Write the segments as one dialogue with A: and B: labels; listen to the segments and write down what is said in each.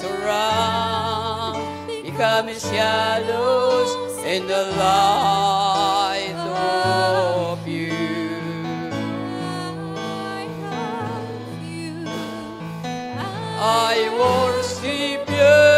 A: surround, becoming shadows in the light of you. I worship you.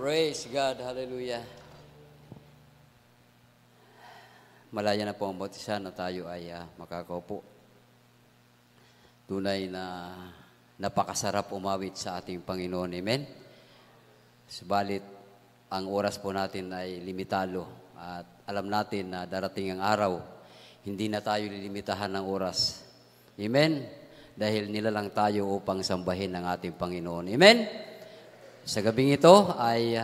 A: Praise God, hallelujah. Malaya na po ang bawat isa na tayo ay makakaupo. Tunay na napakasarap umawit sa ating Panginoon, amen? Subalit, ang oras po natin ay limitado at alam natin na darating ang araw, hindi na tayo lilimitahan ng oras. Amen? Dahil nilalang tayo upang sambahin ang ating Panginoon. Amen? Sa gabing ito ay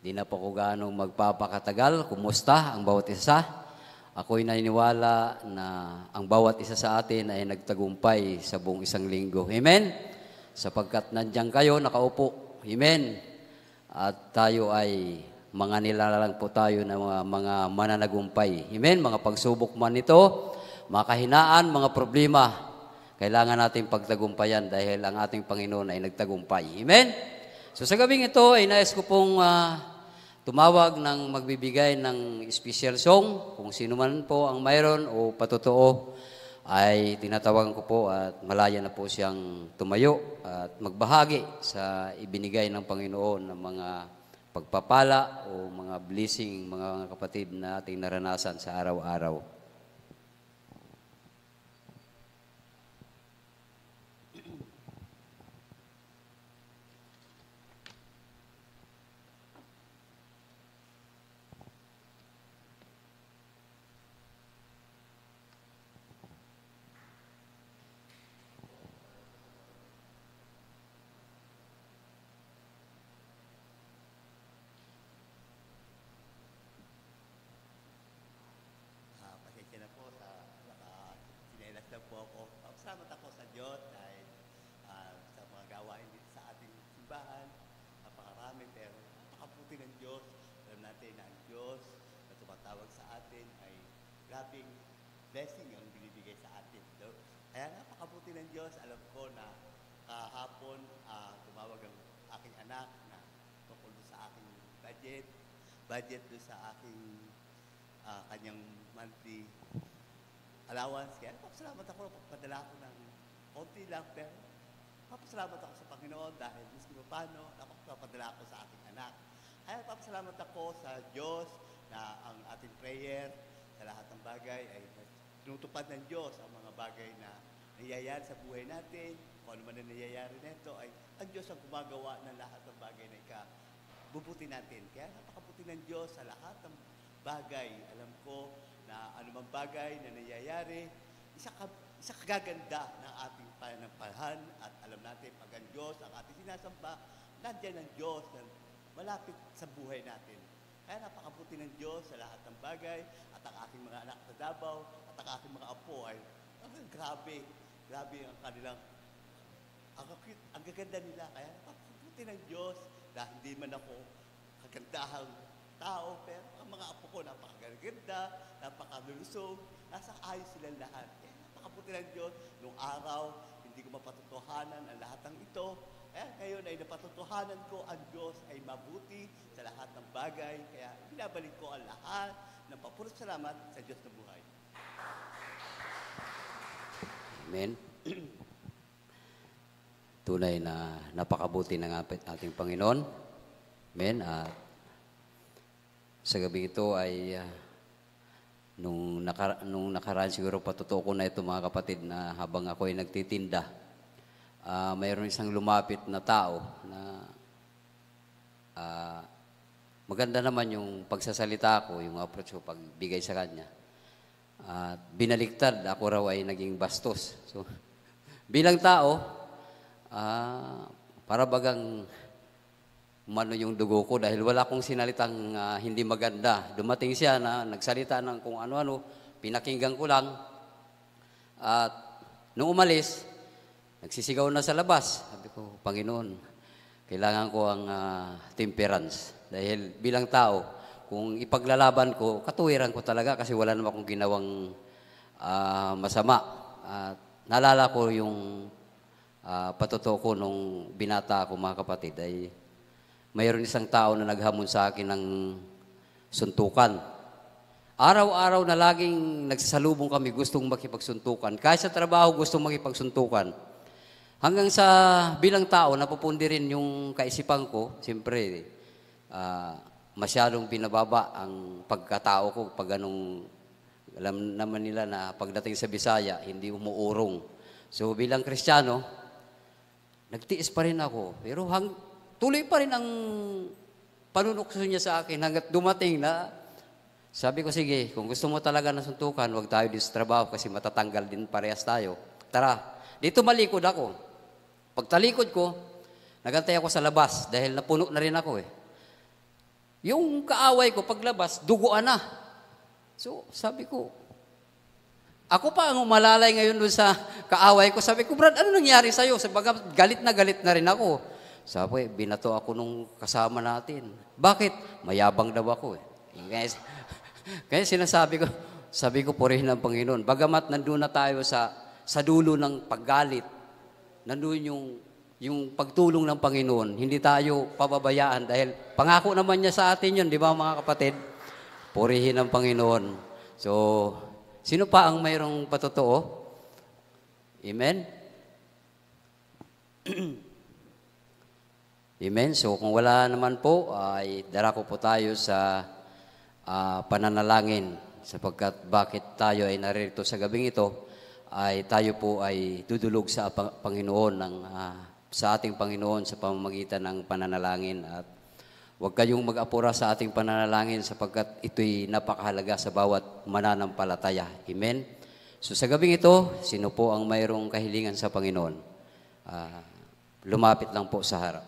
A: di na po ko gaano magpapakatagal. Kumusta ang bawat isa? Ako'y naniniwala na ang bawat isa sa atin ay nagtagumpay sa buong isang linggo. Amen? Sapagkat nandiyan kayo, nakaupo. Amen? At tayo ay mga nilalang po tayo na mga mananagumpay. Amen? Mga pagsubok man ito, mga kahinaan, mga problema, kailangan natin pagtagumpayan dahil ang ating Panginoon ay nagtagumpay. Amen? So sa gabing ito ay nais ko pong tumawag ng magbibigay ng special song. Kung sino man po ang mayroon o patotoo ay tinatawagan ko po at malaya na po siyang tumayo at magbahagi sa ibinigay ng Panginoon ng mga pagpapala o mga blessing, mga kapatid na ating naranasan sa araw-araw.
B: Salamat ako sa Diyos dahil sa mga gawain dito sa ating simbahan, napakarami pero napakabuti ng Diyos. Alam natin na ang Diyos na tumatawag sa atin ay grabing blessing ang binibigay sa atin. Kaya napakabuti ng Diyos. Alam ko na kahapon tumawag ang aking anak na tungkol sa aking budget doon sa aking kanyang monthly allowance. Kaya papasalamat ako, pagpadala ko ng konti lang, pero papasalamat ako sa Panginoon dahil miski paano, napapadala ako sa aking anak. Kaya papasalamat ako sa Diyos na ang ating prayer sa lahat ng bagay ay tinutupad ng Diyos ang mga bagay na nangyayari sa buhay natin. Kung ano man na nangyayari nito ay ang Diyos ang gumagawa ng lahat ng bagay na ikabubuti natin. Kaya napakabuti ng Diyos sa lahat ng bagay. Alam ko na anumang bagay na nangyayari, isa kagaganda ng ating panampahan at alam natin pag ang Diyos, ang ating sinasamba, nandiyan ang Diyos na malapit sa buhay natin. Kaya napakabuti ng Diyos sa lahat ng bagay at ang aking mga anak sa Davao at ang aking mga apo ay grabe ang kanilang ang gaganda nila. Kaya napakabuti ng Diyos dahil hindi man ako kagandahang tao, pero ang mga apo ko napakaganda, lulusog, nasa ayos silang lahat. Kaya napakabuti ng Diyos, nung araw, hindi ko mapatotohanan ang lahat ng ito. Ngayon ay napatotohanan ko ang Diyos ay mabuti sa lahat ng bagay. Kaya binabalik ko ang lahat ng papuri salamat sa Diyos na buhay.
A: Amen. Tunay na napakabuti ng ating Panginoon. Amen. At sa gabi ito ay nung nakaraan siguro patotoo ko na ito mga kapatid na habang ako ay nagtitinda, mayroon isang lumapit na tao na maganda naman yung pagsasalita ko, yung approach ko pagbigay sa kanya. At binaliktad, ako raw ay naging bastos. So, bilang tao, para bagang umano yung dugo ko dahil wala akong sinalitang hindi maganda. Dumating siya na nagsalita ng kung ano-ano, pinakinggan ko lang. At nung umalis, nagsisigaw na sa labas. Sabi ko, Panginoon, kailangan ko ang temperance. Dahil bilang tao, kung ipaglalaban ko, katuwiran ko talaga kasi wala naman akong ginawang masama. At naalala ko yung patotoo ko nung binata ako mga kapatid ay mayroon isang tao na naghamon sa akin ng suntukan. Araw-araw na laging nagsasalubong kami, gustong makipagsuntukan. Kahit sa trabaho, gustong makipagsuntukan. Hanggang sa bilang tao, napupundi rin yung kaisipan ko. Siyempre, masyadong binababa ang pagkatao ko pag anong, alam naman nila na pagdating sa Bisaya, hindi umuurong. So bilang Kristiyano, nagtiis pa rin ako. Pero tuloy pa rin ang panunukso niya sa akin hanggat dumating na sabi ko, sige, kung gusto mo talaga na suntukan, huwag tayo dito sa trabaho kasi matatanggal din parehas tayo. Tara, dito malikod ako. Pagtalikod ko, nagantay ako sa labas dahil napuno na rin ako eh. Yung kaaway ko paglabas, duguan na. So, sabi ko, ako pa ang umalalay ngayon doon sa kaaway ko. Sabi ko, Brad, ano nangyari sa'yo? Sabaga, galit na rin ako. Sabi, binato ako nung kasama natin. Bakit? Mayabang daw ako eh. Kaya sinasabi ko, sabi ko, purihin ng Panginoon. Bagamat nandun na tayo sa dulo ng paggalit, nandun yung pagtulong ng Panginoon, hindi tayo pababayaan dahil pangako naman niya sa atin yun, di ba mga kapatid? Purihin ng Panginoon. So, sino pa ang mayroong patotoo? Amen? Amen? So, kung wala naman po, ay darako po tayo sa pananalangin sapagkat bakit tayo ay naririto sa gabing ito, ay tayo po ay dudulog sa Panginoon sa ating Panginoon sa pamamagitan ng pananalangin at huwag kayong mag-apura sa ating pananalangin sapagkat ito'y napakahalaga sa bawat mananampalataya. Amen? So sa gabing ito, sino po ang mayroong kahilingan sa Panginoon? Lumapit lang po sa harap.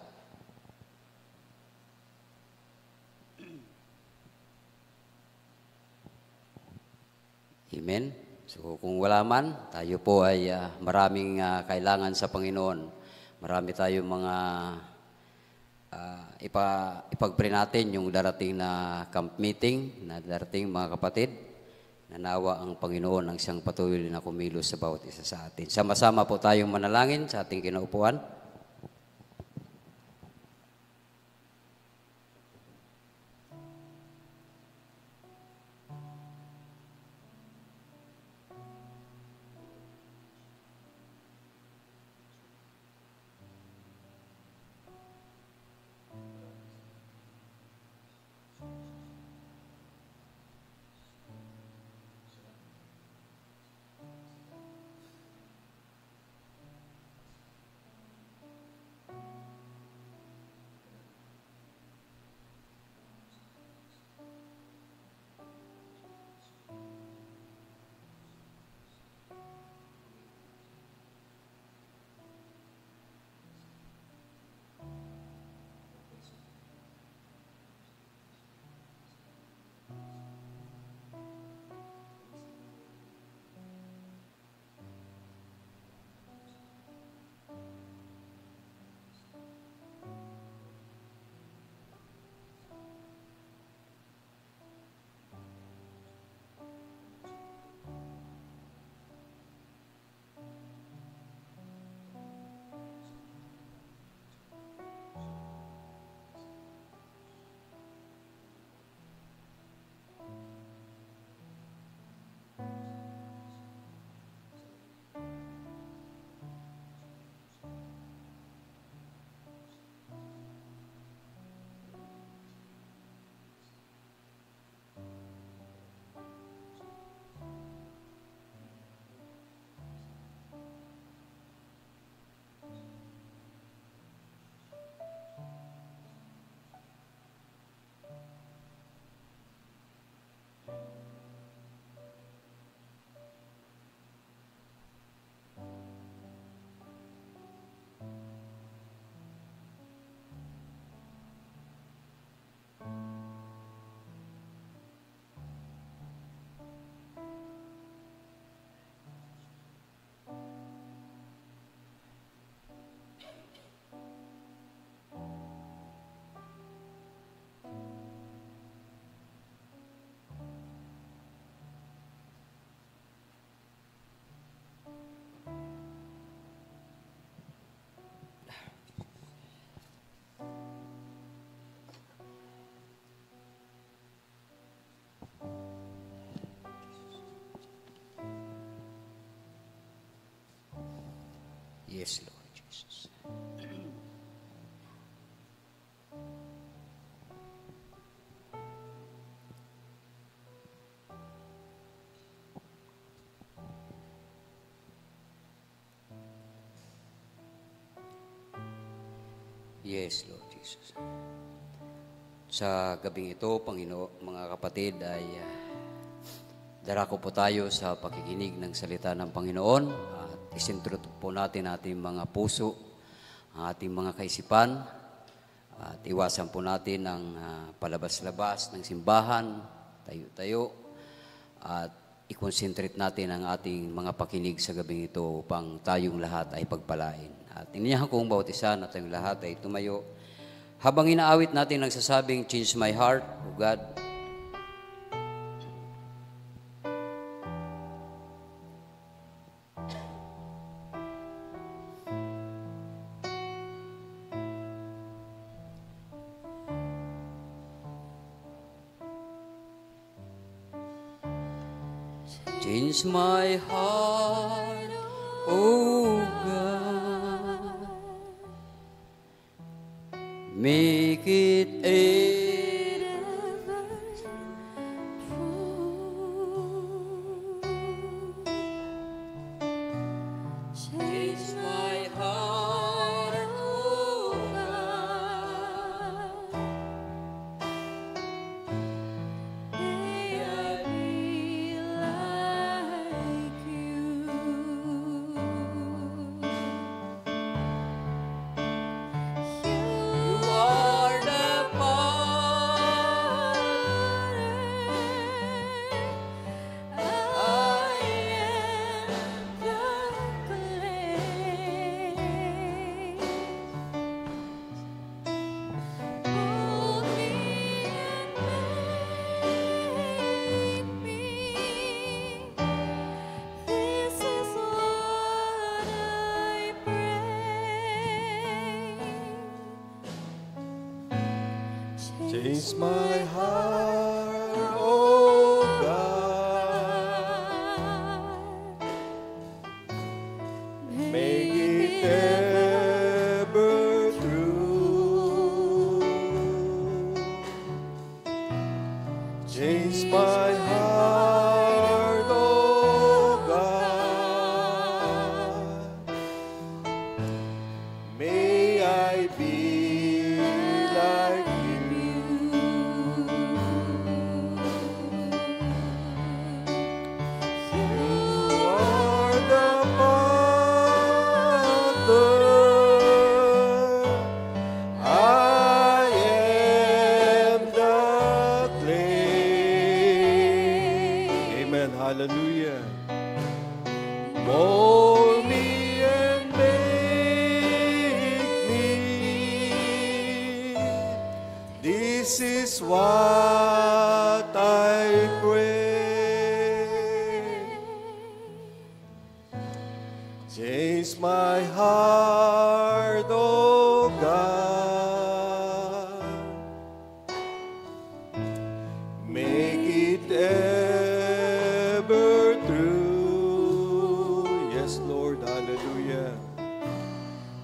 A: Amen? So kung wala man, tayo po ay maraming kailangan sa Panginoon. Marami tayong mga ipag-pray natin yung darating na camp meeting na darating mga kapatid. Nanawa ang Panginoon ang siyang patuloy na kumilos sa bawat isa sa atin. Sama-sama po tayong manalangin sa ating kinaupuan. Yes, Lord Jesus. Yes, Lord Jesus. Sa gabing ito, mga kapatid, ay darako po tayo sa pakikinig ng salita ng Panginoon at isintro po natin ating mga puso, ang ating mga kaisipan at iwasan po natin ang palabas-labas ng simbahan, tayo-tayo at i-concentrate natin ang ating mga pakinig sa gabing ito upang tayong lahat ay pagpalain. At iniyahan kong bawat isa na tayong lahat ay tumayo habang inaawit natin nagsasabing, "Change my heart, O God." Change my heart, O God. Make it ever true. Change my heart, O God. May I be like you. You are the potter, I am the clay. Mold me and make me. This is what I pray.
C: Change my heart, oh God. Make it ever true. Change my heart, oh God. May I be like you are the potter, I am the clay. Amen. Hallelujah. Mold me and make me. This is what I pray. Change my heart, oh God. Make it ever true. Yes, Lord, hallelujah.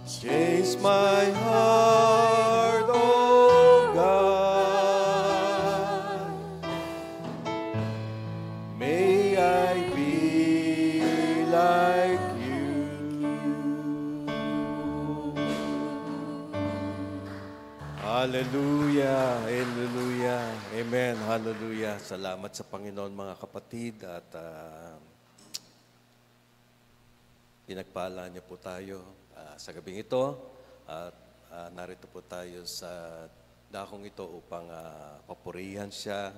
C: Change my heart, oh God. May I be like you. Hallelujah, hallelujah, amen, hallelujah. Salamat sa Panginoon mga kapatid at pinagpala niyo po tayo sa gabing ito at narito po tayo sa dakong ito upang papurihan siya,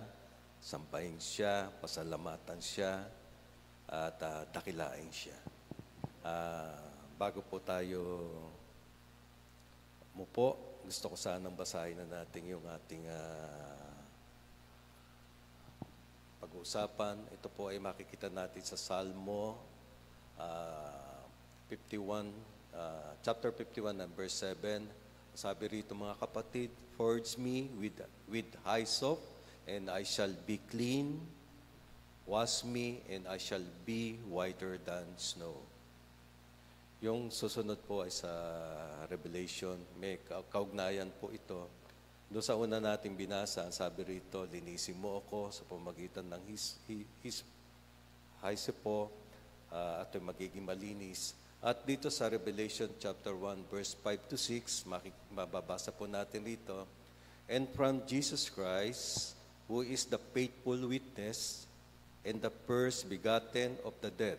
C: sampahin siya, pasalamatan siya at dakilain siya. Bago po tayo umupo, gusto ko sanang basahin na natin yung ating pag-uusapan. Ito po ay makikita natin sa Salmo 51, chapter 51 and verse 7. Sabi rito, mga kapatid, "Purge me with hyssop, and I shall be clean. Wash me, and I shall be whiter than snow." Yung susunod po ay sa Revelation. May kaugnayan po ito. Doon sa una nating binasa, ang sabi rito, linisin mo ako sa pamagitan ng hyssop at magiging malinis. At dito sa Revelation chapter 1 verse 5 to 6, mababasa po natin rito, and from Jesus Christ, who is the faithful witness and the first begotten of the dead,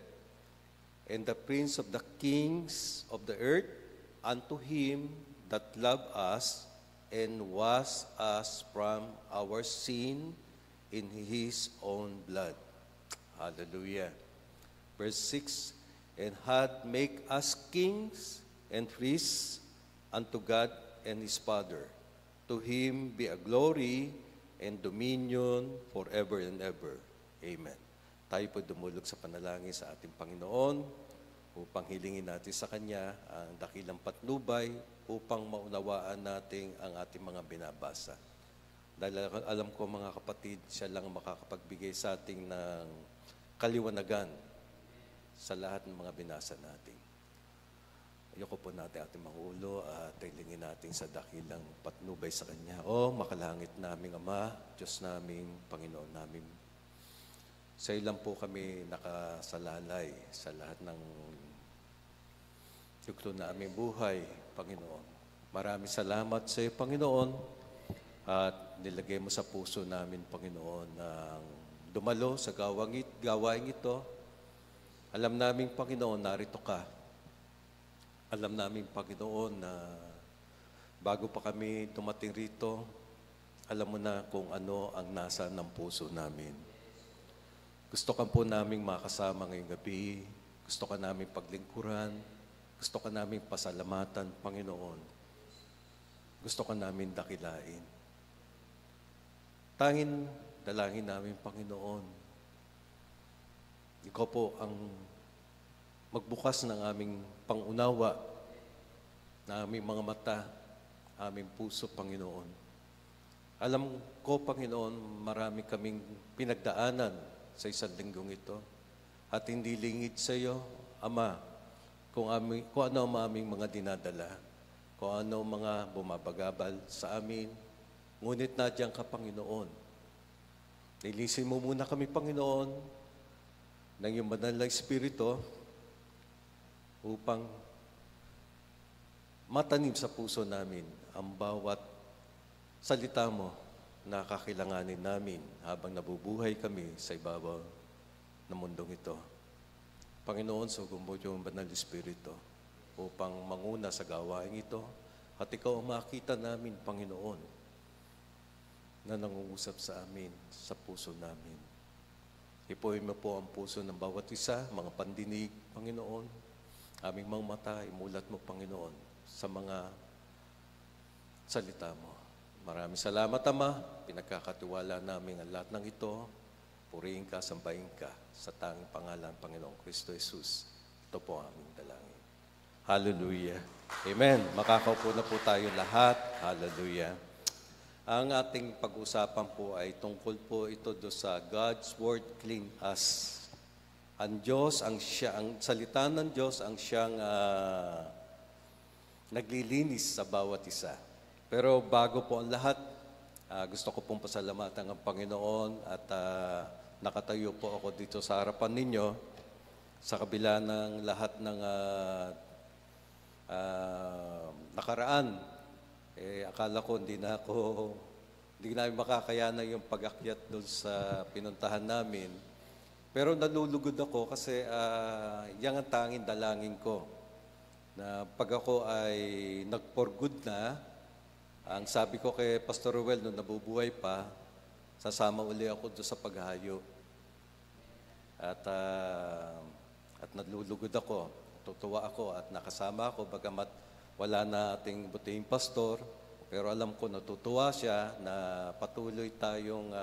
C: and the prince of the kings of the earth, unto him that loved us and washed us from our sin in his own blood. Hallelujah. Verse 6, and had make us kings and priests unto God and his Father. To him be a glory and dominion forever and ever. Amen. Tayo po dumulog sa panalangin sa ating Panginoon upang hilingin natin sa Kanya ang dakilang patnubay upang maunawaan natin ang ating mga binabasa. Dahil alam ko mga kapatid, siya lang makakapagbigay sa ating ng kaliwanagan sa lahat ng mga binasa natin. Ayoko po natin ating mga ulo at hilingin natin sa dakilang patnubay sa Kanya. O makalangit naming Ama, Diyos naming Panginoon namin, sa ilan po kami nakasalalay sa lahat ng yugto na aming buhay, Panginoon. Maraming salamat sa iyo, Panginoon, at nilagay mo sa puso namin, Panginoon, ng dumalo sa gawain ito. Alam namin, Panginoon, narito ka. Alam namin, Panginoon, na bago pa kami dumating rito, alam mo na kung ano ang nasa ng puso namin. Gusto ka po naming makasama ngayong gabi. Gusto ka naming paglingkuran. Gusto ka naming pasalamatan, Panginoon. Gusto ka naming dakilain. Tanging dalangin namin, Panginoon. Ikaw po ang magbukas ng aming pangunawa, na aming mga mata, aming puso, Panginoon. Alam ko, Panginoon, marami kaming pinagdaanan sa isang linggong ito. At hindi lingid sa iyo, Ama, kung ano ang aming mga dinadala, kung ano ang mga bumabagabal sa amin. Ngunit nadyan ka, Panginoon. Nilisin mo muna kami, Panginoon, ng iyong banal na Espiritu upang matanim sa puso namin ang bawat salita mo na kakailanganin namin habang nabubuhay kami sa ibabaw ng mundong ito. Panginoon, sugong mo yung banal na Espiritu upang manguna sa gawain ito at ikaw ang makita namin, Panginoon, na nangungusap sa amin, sa puso namin. Ipuhin mo po ang puso ng bawat isa, mga pandinig, Panginoon. Aming mga mata, imulat mo, Panginoon, sa mga salita mo. Maraming salamat, Ama. Pinagkakatiwala namin ang lahat ng ito. Purihin ka, sambahin ka sa tanging pangalan, Panginoong Kristo Jesus. Ito po ang aming dalangin. Hallelujah. Amen. Makakaupo na po tayo lahat. Hallelujah. Ang ating pag-usapan po ay tungkol po ito do sa God's Word clean us. Ang Diyos, ang salita ng Diyos ang siyang naglilinis sa bawat isa. Pero bago po ang lahat, gusto ko pong pasalamatan ang Panginoon at nakatayo po ako dito sa harapan ninyo sa kabila ng lahat ng nakaraan. Akala ko hindi namin makakayanan yung pag-akyat doon sa pinuntahan namin. Pero nalulugod ako kasi yan ang tanging dalangin ko. Na pag ako ay nag-for good na, ang sabi ko kay Pastor Ruel nung nabubuhay pa, sasama uli ako doon sa paghahayo. At nalulugod ako, tutuwa ako at nakasama ako bagamat wala na ating butihing pastor, pero alam ko natutuwa siya na patuloy tayong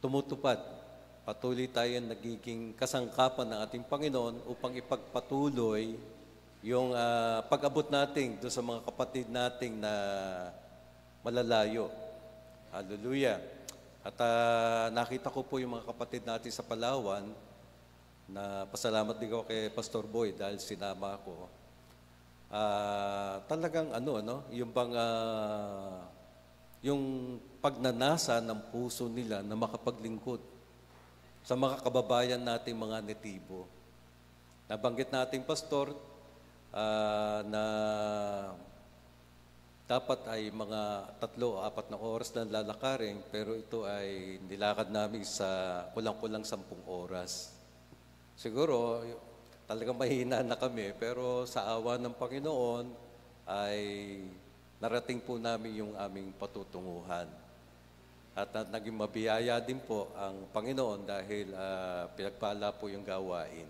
C: tumutupad. Patuloy tayong nagiging kasangkapan ng ating Panginoon upang ipagpatuloy yung pag-abot natin doon sa mga kapatid nating na malalayo. Hallelujah. At nakita ko po yung mga kapatid natin sa Palawan na pasalamat din ako kay Pastor Boy dahil sinama ako. Talagang yung bang yung pagnanasa ng puso nila na makapaglingkod sa mga kababayan nating mga netibo. Nabanggit nating pastor na dapat ay mga 3 o 4 na oras na lalakarin, pero ito ay nilakad namin sa kulang-kulang 10 oras. Siguro, talagang mahina na kami, pero sa awa ng Panginoon ay narating po namin yung aming patutunguhan. At naging mabiyaya din po ang Panginoon dahil pinagpala po yung gawain.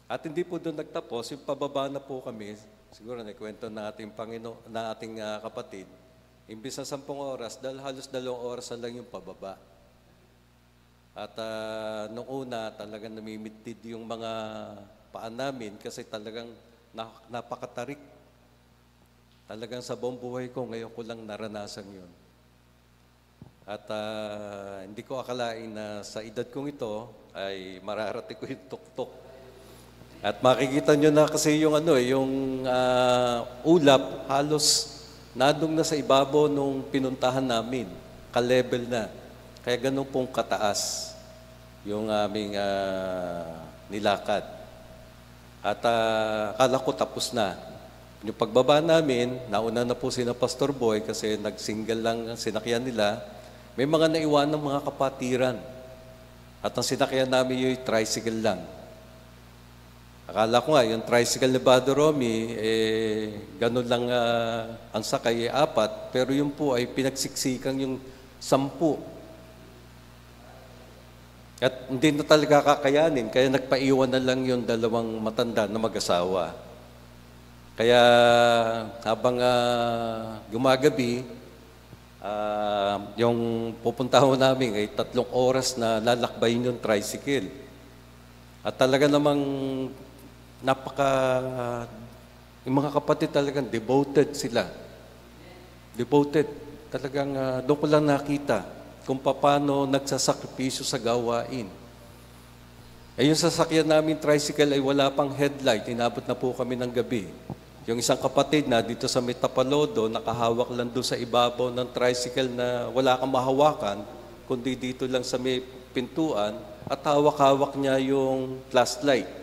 C: At hindi po doon nagtapos, yung pababa na po kami, siguro naikwento na ating kapatid, imbis na 10 oras, dahil halos 2 oras na lang yung pababa. At nung una, talagang namimitid yung mga paan namin kasi talagang napakatarik. Talagang sa buong buhay ko, ngayon ko lang naranasan yun. At hindi ko akalain na sa edad kong ito ay mararating ko yung tuktok. At makikita nyo na kasi yung ulap halos nadong na sa ibabaw nung pinuntahan namin. Ka-level na. Kaya ganun pong kataas yung aming nilakad. At akala ko tapos na. Yung pagbaba namin, nauna na po sina Pastor Boy kasi nag-single lang ang sinakyan nila. May mga naiwan ng mga kapatiran. At ang sinakyan namin yung tricycle lang. Akala ko nga, yung tricycle ni Brother Romy, ganun lang ang sakay, 4, pero yun po ay pinagsiksikan yung 10. At hindi na talaga kakayanin, kaya nagpaiwan na lang yung 2 matanda na mag-asawa. Kaya habang gumagabi, yung pupuntahan namin ay 3 oras na lalakbayin yung tricycle. At talaga namang yung mga kapatid talagang devoted sila. Devoted. Talagang doon ko lang nakita kung paano nagsasakripisyo sa gawain. Yung sasakyan namin tricycle ay wala pang headlight. Inabot na po kami ng gabi. Yung isang kapatid na dito sa Metapalodo, nakahawak lang doon sa ibabaw ng tricycle na wala kang mahawakan, kundi dito lang sa may pintuan, at hawak-hawak niya yung flashlight.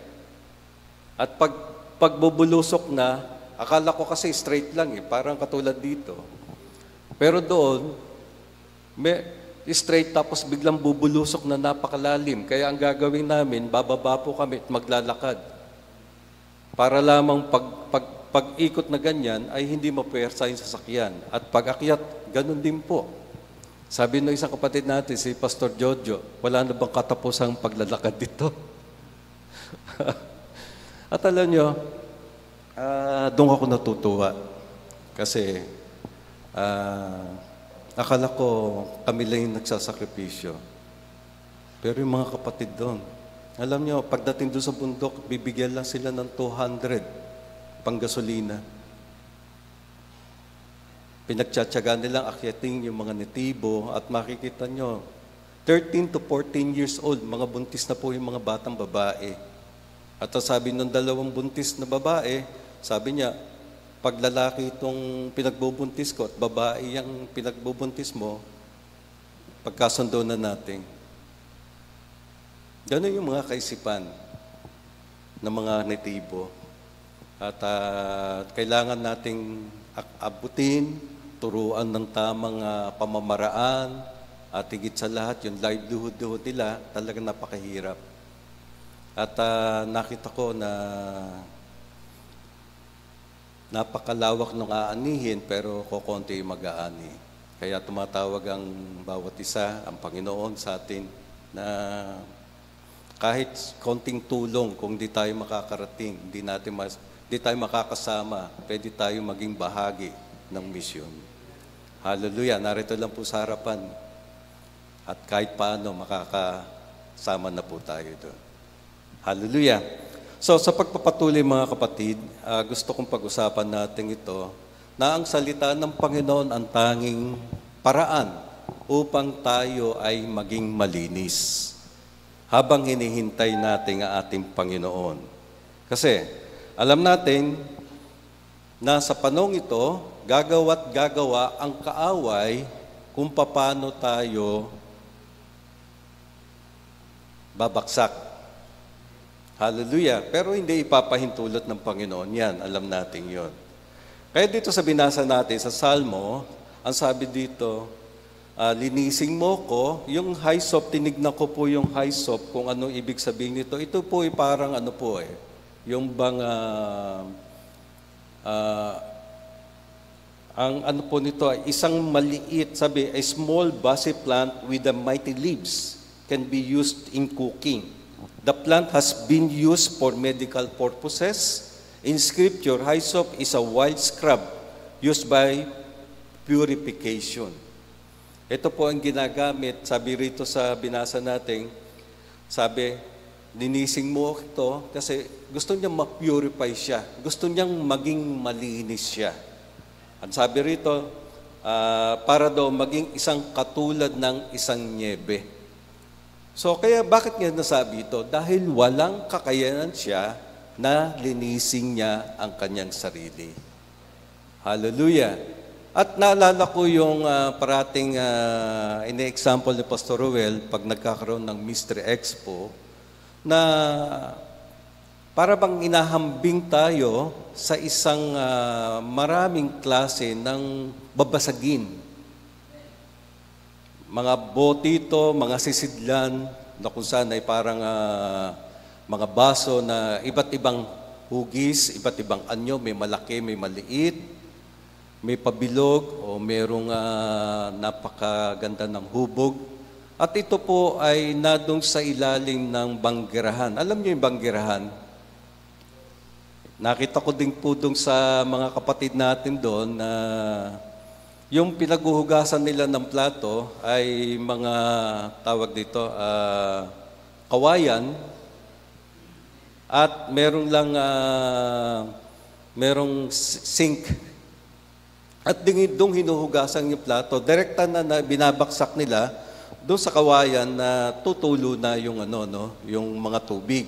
C: At pagbubulusok na, akala ko kasi straight lang parang katulad dito. Pero doon, may straight tapos biglang bubulusok na napakalalim. Kaya ang gagawin namin, bababa po kami at maglalakad. Para lamang pag-ikot na ganyan ay hindi mapuwersa yung sasakyan. At pag-akyat, ganun din po. Sabi ng isang kapatid natin, si Pastor Jojo, wala na bang katapusang paglalakad dito? At alam nyo, doon ako natutuwa. Kasi akala ko kami lang yung nagsasakripisyo. Pero yung mga kapatid doon, alam nyo, pagdating doon sa bundok, bibigyan lang sila ng 200 pang gasolina. Pinagtsatsaga nilang akyating yung mga netibo at makikita nyo, 13 to 14 years old, mga buntis na po yung mga batang babae. At sabi ng 2 buntis na babae, sabi niya, pag lalaki itong pinagbubuntis ko at babae yung pinagbubuntis mo, pagkasundo na natin. Ganun yung mga kaisipan ng mga netibo. At kailangan nating abutin, turuan ng tamang pamamaraan, at higit sa lahat, yung livelihood nila, talagang napakahirap. At nakita ko na napakalawak ng aanihin, pero kokonti yung mag-aani. Kaya tumatawag ang bawat isa, ang Panginoon sa atin, na kahit konting tulong, kung di tayo makakarating, di tayo makakasama, pwede tayo maging bahagi ng misyon. Hallelujah! Narito lang po sa harapan. At kahit paano, makakasama na po tayo doon. Hallelujah! So, sa pagpapatuloy mga kapatid, gusto kong pag-usapan natin ito, na ang salita ng Panginoon ang tanging paraan upang tayo ay maging malinis. habang hinihintay natin ang ating Panginoon. Kasi alam natin na sa panahon ito, gagawa't gagawa ang kaaway kung paano tayo babaksak. Hallelujah. Pero hindi ipapahintulot ng Panginoon yan. Alam natin yon. Kaya dito sa binasa natin sa Salmo, ang sabi dito, linising mo ko, yung hyssop, tinignan ko po yung hyssop, kung anong ibig sabihin nito. Ito po ay parang ano po yung bang, ang ano po nito ay isang maliit, sabi, a small basi plant with the mighty leaves can be used in cooking. The plant has been used for medical purposes. In Scripture, hyssop is a wild scrub used by purification. Ito po ang ginagamit, sabi rito sa binasa natin, sabi, linising mo ito kasi gusto niyang ma-purify siya. Gusto niyang maging malinis siya. At sabi rito, para daw maging isang katulad ng isang nyebe. So, kaya bakit niya nasabi ito? Dahil walang kakayanan siya na linising niya ang kanyang sarili. Hallelujah! At naalala ko yung parating ine-example ni Pastor Ruel pag nagkakaroon ng Mystery Expo na para bang inahambing tayo sa isang maraming klase ng babasagin. Mga botito, mga sisidlan, na kung saan ay parang mga baso na iba't ibang hugis, iba't ibang anyo, may malaki, may maliit, may pabilog, o merong napakaganda ng hubog. At ito po ay nadong sa ilalim ng banggirahan. Alam niyo yung banggirahan? Nakita ko din po doon sa mga kapatid natin doon na yung pinaghuhugasan nila ng plato ay mga tawag dito, kawayan at merong sink. At doon hinuhugasan yung plato. Direkta na binabaksak nila doon sa kawayan na tutulo na yung yung mga tubig.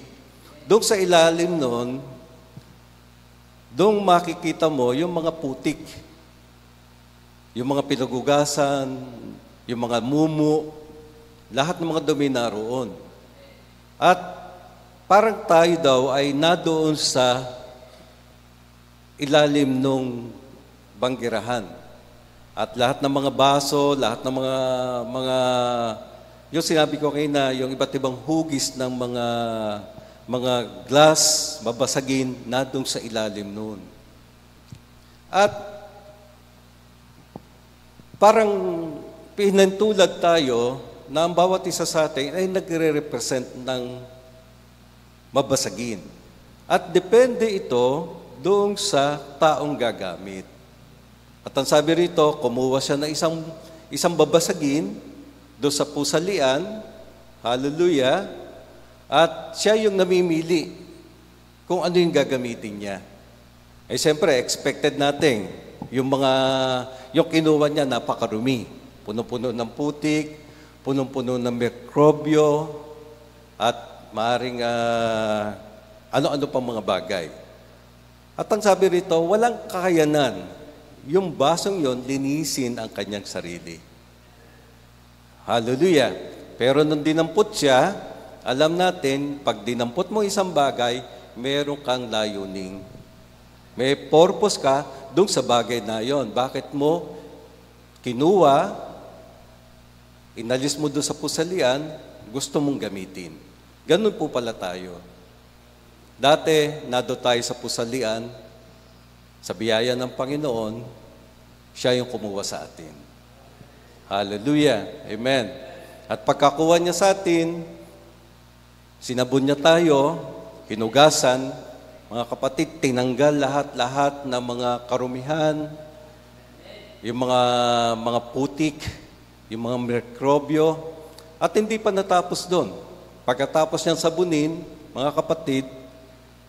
C: Doon sa ilalim noon, doon makikita mo yung mga putik. Yung mga pinagugasan, yung mga mumu, lahat ng mga dumi naroon. At parang tayo daw ay nadoon sa ilalim ng banggirahan. At lahat ng mga baso, lahat ng mga yung sinabi ko kanina, yung iba't ibang hugis ng mga glass, babasagin, nadoon sa ilalim noon. At parang pinantulad tayo na ang bawat isa sa atin ay nagre-represent ng mabasagin. At depende ito doon sa taong gagamit. At ang sabi rito, kumuha siya ng isang babasagin doon sa pusalian, hallelujah, at siya yung namimili kung ano yung gagamitin niya. Eh siyempre, expected natin, yung kinuha niya napakarumi. Puno-puno ng putik, punong-puno ng mikrobyo, at maaring ano-ano pang mga bagay. At ang sabi rito, walang kakayanan yung basong yon linisin ang kanyang sarili. Hallelujah! Pero nung dinampot siya, alam natin, pag dinampot mo isang bagay, meron kang layuning. May purpose ka doon sa bagay na yon. Bakit mo kinuha, inalis mo doon sa pusalian, gusto mong gamitin. Ganun po pala tayo. Dati, nado tayo sa pusalian, sa biyaya ng Panginoon, siya yung kumuha sa atin. Hallelujah! Amen! At pagkakuha niya sa atin, sinabon niya tayo, hinugasan, mga kapatid, tinanggal lahat-lahat ng mga karumihan, yung mga putik, yung mga mikrobyo, at hindi pa natapos doon. Pagkatapos niyang sabunin, mga kapatid,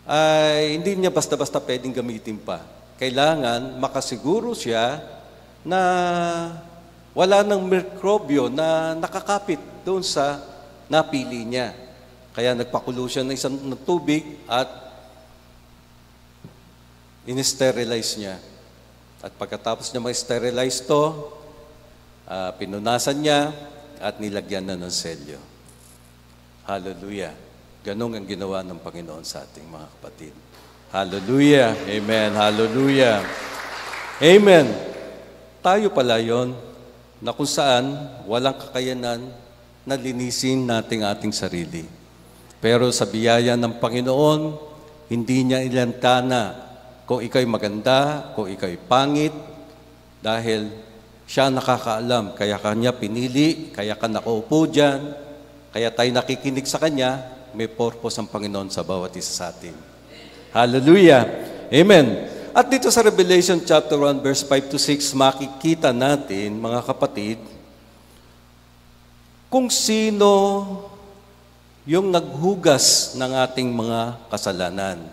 C: ay hindi niya basta-basta pwedeng gamitin pa. Kailangan makasiguro siya na wala ng mikrobyo na nakakapit doon sa napili niya. Kaya nagpakulo siya ng isang ng tubig at in-sterilize niya. At pagkatapos niya ma-sterilize to, pinunasan niya at nilagyan na ng selyo. Hallelujah. Ganun ang ginawa ng Panginoon sa ating mga kapatid. Hallelujah. Amen. Hallelujah. Amen. Tayo pala yon na kung saan walang kakayanan na linisin nating ating sarili. Pero sa biyaya ng Panginoon, hindi niya ilantana kung ikaw'y maganda, kung ikaw'y pangit, dahil siya nakakaalam, kaya kanya pinili, kaya ka nakaupo dyan, kaya tayo nakikinig sa Kanya, may purpose ang Panginoon sa bawat isa sa atin. Hallelujah! Amen! At dito sa Revelation chapter 1, verse 5 to 6, makikita natin, mga kapatid, kung sino yung naghugas ng ating mga kasalanan.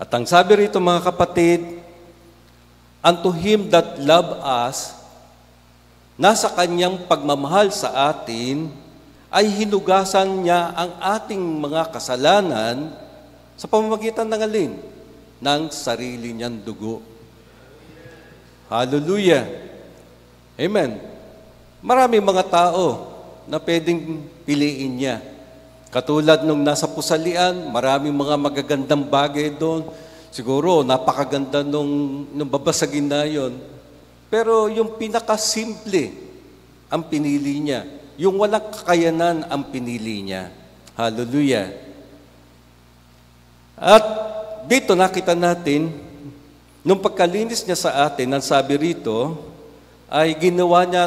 C: At ang sabi rito, mga kapatid, unto Him that love us, nasa Kanyang pagmamahal sa atin, ay hinugasan niya ang ating mga kasalanan sa pamamagitan ng alin? Ng sarili niyang dugo. Hallelujah! Amen! Maraming mga tao na pwedeng piliin niya. Katulad nung nasa pusalian, maraming mga magagandang bagay doon. Siguro, napakaganda nung babasagin na yon. Pero yung pinakasimple ang pinili niya. Yung walang kakayanan ang pinili niya. Hallelujah. At dito nakita natin, nung pagkalinis niya sa atin, ang sabi rito, ay ginawa niya,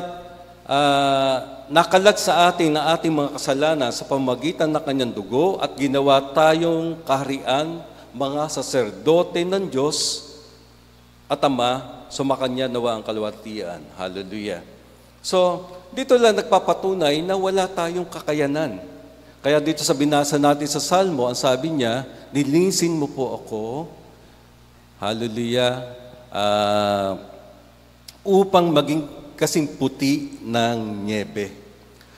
C: nakalag sa atin na ating mga kasalanan sa pamamagitan ng Kanyang dugo at ginawa tayong kaharian, mga saserdote ng Diyos at Ama, sumakanya nawa ang kalwatian. Hallelujah. So, dito lang nagpapatunay na wala tayong kakayanan. Kaya dito sa binasa natin sa Salmo, ang sabi niya, nilinisin mo po ako, hallelujah, upang maging kasing puti ng niebe.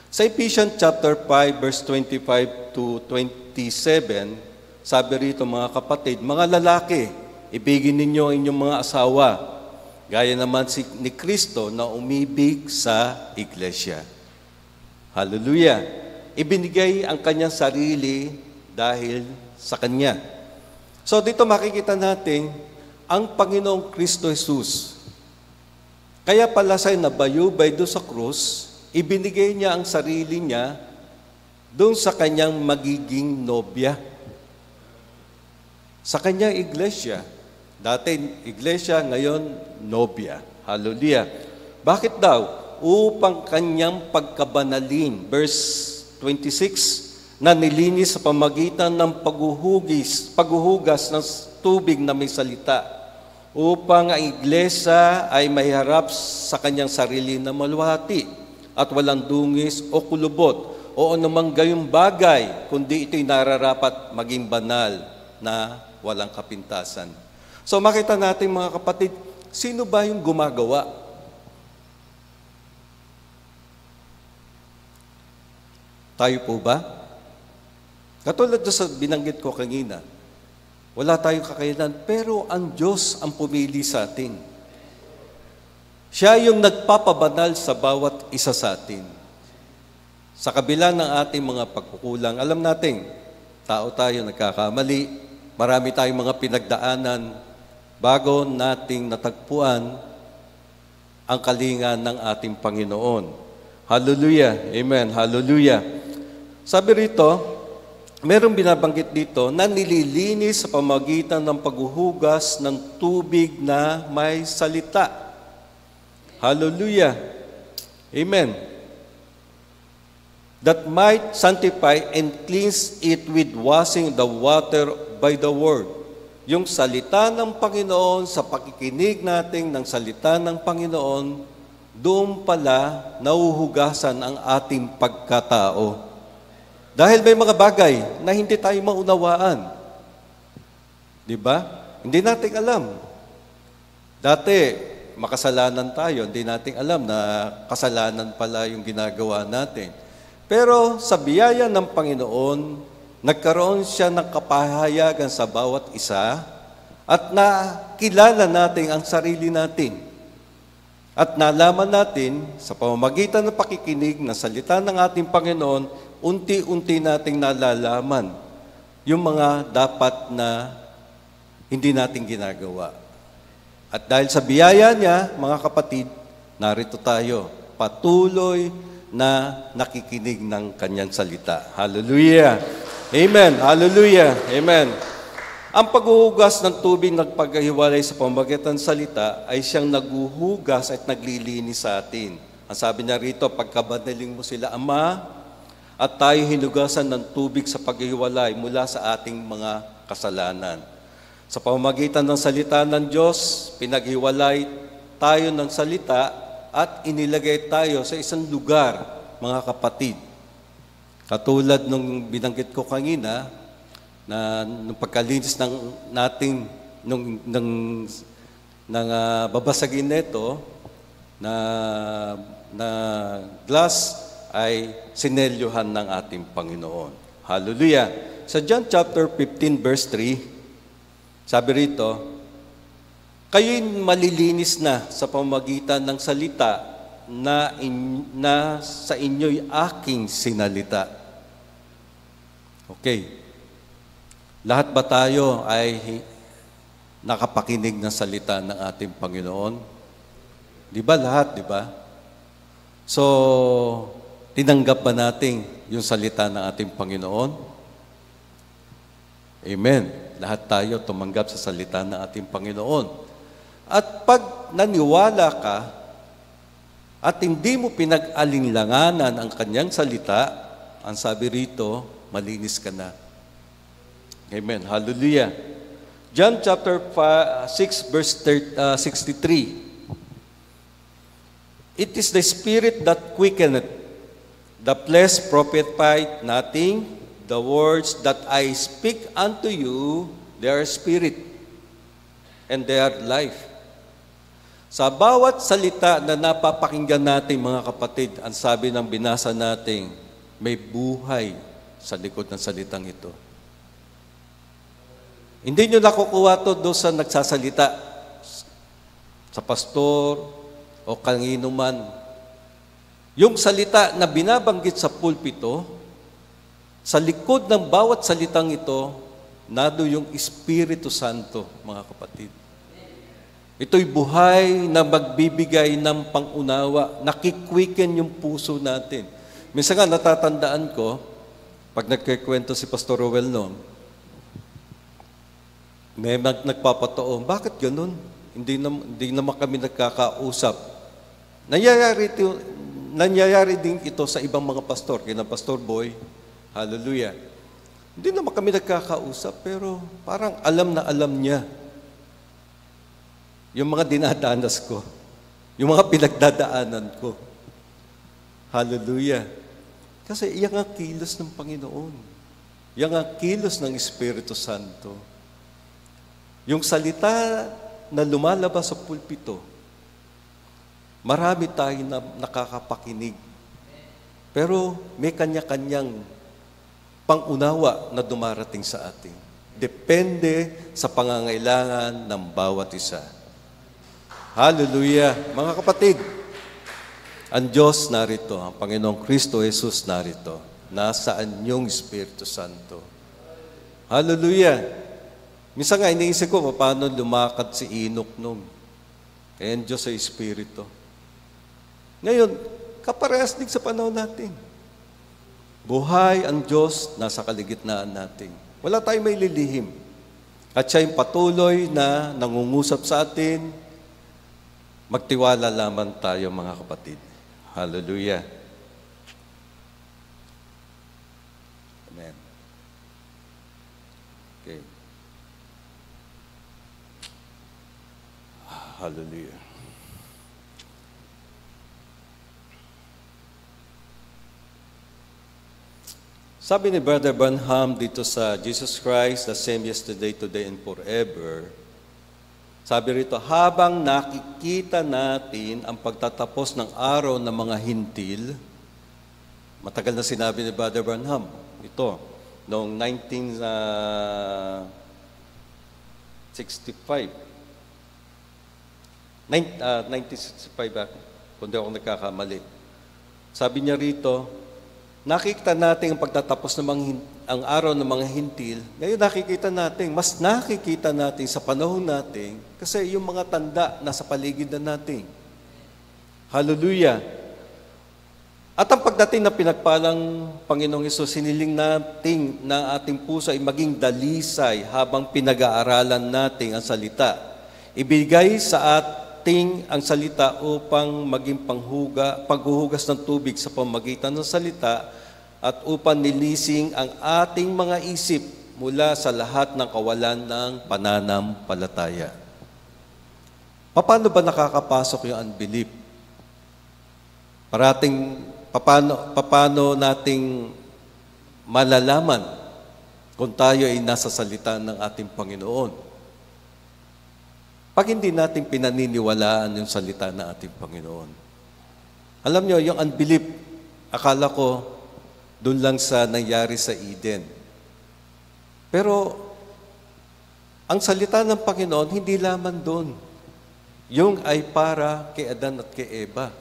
C: Sa Ephesians chapter 5, verse 25 to 27, sabi rito, mga kapatid, mga lalaki, ibigin ninyo ang inyong mga asawa, gaya naman ni Kristo na umibig sa iglesia. Hallelujah! Ibinigay ang kanyang sarili dahil sa kanya. So dito makikita natin ang Panginoong Kristo Jesus. Kaya pala siya nabayubay doon sa krus, ibinigay niya ang sarili niya doon sa kanyang magiging nobya. Sa kanyang iglesia. Dati iglesia, ngayon nobya. Hallelujah. Bakit daw? Upang kanyang pagkabanalin. Verse 26, na nilinis sa pamagitan ng paghuhugas ng tubig na may salita, upang ang iglesia ay mahiharap sa kanyang sarili na maluwati at walang dungis o kulubot o anumang gayong bagay, kundi ito'y nararapat maging banal na walang kapintasan. So makita natin, mga kapatid, sino ba yung gumagawa? Tayo po ba? Katulad sa binanggit ko kanina, wala tayong kakayanan, pero ang Diyos ang pumili sa atin. Siya yung nagpapabanal sa bawat isa sa atin. Sa kabila ng ating mga pagkukulang, alam natin, tao tayo, nagkakamali, marami tayong mga pinagdaanan, bago nating natagpuan ang kalinga ng ating Panginoon. Hallelujah! Amen! Hallelujah! Sabi rito, merong binabanggit dito na nililinis sa pamagitan ng paghuhugas ng tubig na may salita. Hallelujah! Amen! That might sanctify and cleanse it with washing the water by the word. Yung salita ng Panginoon, sa pakikinig natin ng salita ng Panginoon, doon pala nauhugasan ang ating pagkatao. Dahil may mga bagay na hindi tayo maunawaan. Di ba? Hindi natin alam. Dati, makasalanan tayo, hindi natin alam na kasalanan pala yung ginagawa natin. Pero sa biyaya ng Panginoon, nagkaroon siya ng kapahayagan sa bawat isa at nakilala natin ang sarili natin. At nalaman natin sa pamamagitan ng pakikinig ng salita ng ating Panginoon, unti-unti nating nalalaman yung mga dapat na hindi natin ginagawa. At dahil sa biyaya niya, mga kapatid, narito tayo, patuloy na nakikinig ng kanyang salita. Hallelujah! Amen! Hallelujah! Amen! Ang paghuhugas ng tubig nagpaghiwalay sa pamamagitan ng salita ay siyang naghuhugas at naglilinis sa atin. Ang sabi niya rito, pagkabanaling mo sila, Ama, at tayo hinugasan ng tubig sa paghiwalay mula sa ating mga kasalanan. Sa pamamagitan ng salita ng Diyos, pinaghiwalay tayo ng salita at inilagay tayo sa isang lugar, mga kapatid. Katulad nung binanggit ko kanina, na nung pagkalinis babasagin nito na glass ay sinelyohan ng ating Panginoon. Hallelujah! Sa John chapter 15 verse 3, sabi rito, kayo'y malilinis na sa pamamagitan ng salita na sa inyo'y aking sinalita. Okay. Lahat ba tayo ay nakapakinig ng salita ng ating Panginoon? Di ba lahat, di ba? So, tinanggap ba natin yung salita ng ating Panginoon? Amen. Lahat tayo tumanggap sa salita ng ating Panginoon. At pag naniwala ka at hindi mo pinag-alinlanganan ang kanyang salita, ang sabi rito, malinis ka na. Amen. Hallelujah. John chapter 6 verse 63. It is the Spirit that quickeneth, the flesh profiteth nothing. The words that I speak unto you, they are spirit, and they are life. Sa bawat salita na napapakinggan natin, mga kapatid, ang sabi ng binasa natin, may buhay sa likod ng salitang ito. Hindi nyo nakukuha to doon sa nagsasalita, sa pastor o kanino man. Yung salita na binabanggit sa pulpito, sa likod ng bawat salitang ito, nado yung Espiritu Santo, mga kapatid. Ito'y buhay na magbibigay ng pangunawa, nakikwiken yung puso natin. Minsan nga natatandaan ko, pag nagkikwento si Pastor Rowell noon, may nagpapataon, bakit ganun? Hindi naman kami nagkakausap. Nangyayari din ito sa ibang mga pastor, kina Pastor Boy, hallelujah. Hindi naman kami nagkakausap, pero parang alam na alam niya yung mga dinadanas ko, yung mga pinagdadaanan ko. Hallelujah. Kasi iyan ang kilos ng Panginoon. Iyan ang kilos ng Espiritu Santo. Yung salita na lumalabas sa pulpito, marami tayong nakakapakinig. Pero may kanya-kanyang pangunawa na dumarating sa atin. Depende sa pangangailangan ng bawat isa. Hallelujah! Mga kapatid, ang Diyos narito, ang Panginoong Kristo Jesus narito. Nasaan yung Espiritu Santo? Hallelujah! Minsan nga, iniisip ko, paano lumakad si Enoch noon? Kaya ang Diyos ay Espiritu. Ngayon, kaparehas din sa panahon natin. Buhay ang Diyos, nasa kaligitnaan natin. Wala tayong may lilihim. At siya yung patuloy na nangungusap sa atin. Magtiwala lamang tayo, mga kapatid. Hallelujah. Amen. Okay. Hallelujah. Sabi ni Brother Branham dito sa Jesus Christ, the same yesterday, today, and forever, sabi rito, habang nakikita natin ang pagtatapos ng araw ng mga hintil, matagal na sinabi ni Brother Branham, ito, noong 1965. 1965, kung di ako nagkakamali. Sabi niya rito, nakikita natin ang pagtatapos ng ang araw ng mga hintil. Ngayon nakikita natin, mas nakikita natin sa panahon natin kasi yung mga tanda nasa paligid na natin. Hallelujah! At ang pagdating na pinagpalang Panginoong Hesus, siniling natin na ating puso ay maging dalisay habang pinag-aaralan natin ang salita. Ibigay sa ating ang salita upang maging paghuhugas ng tubig sa pamagitan ng salita at upang nilising ang ating mga isip mula sa lahat ng kawalan ng pananampalataya. Paano ba nakakapasok yung unbelief? Paano nating malalaman kung tayo ay nasa salita ng ating Panginoon? Pag hindi natin pinaniniwalaan yung salita ng ating Panginoon. Alam nyo, yung unbelief, akala ko, doon lang sa nangyari sa Eden. Pero, ang salita ng Panginoon, hindi lamang doon. Yung ay para kay Adan at kay Eva.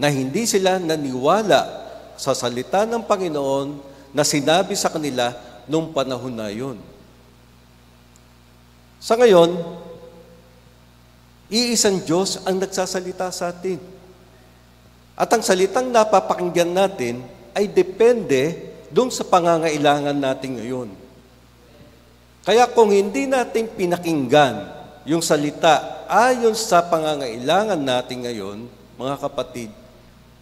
C: Na hindi sila naniwala sa salita ng Panginoon na sinabi sa kanila nung panahon na yun. Sa ngayon, iisang Diyos ang nagsasalita sa atin. At ang salitang napapakinggan natin ay depende doon sa pangangailangan natin ngayon. Kaya kung hindi natin pinakinggan yung salita ayon sa pangangailangan natin ngayon, mga kapatid,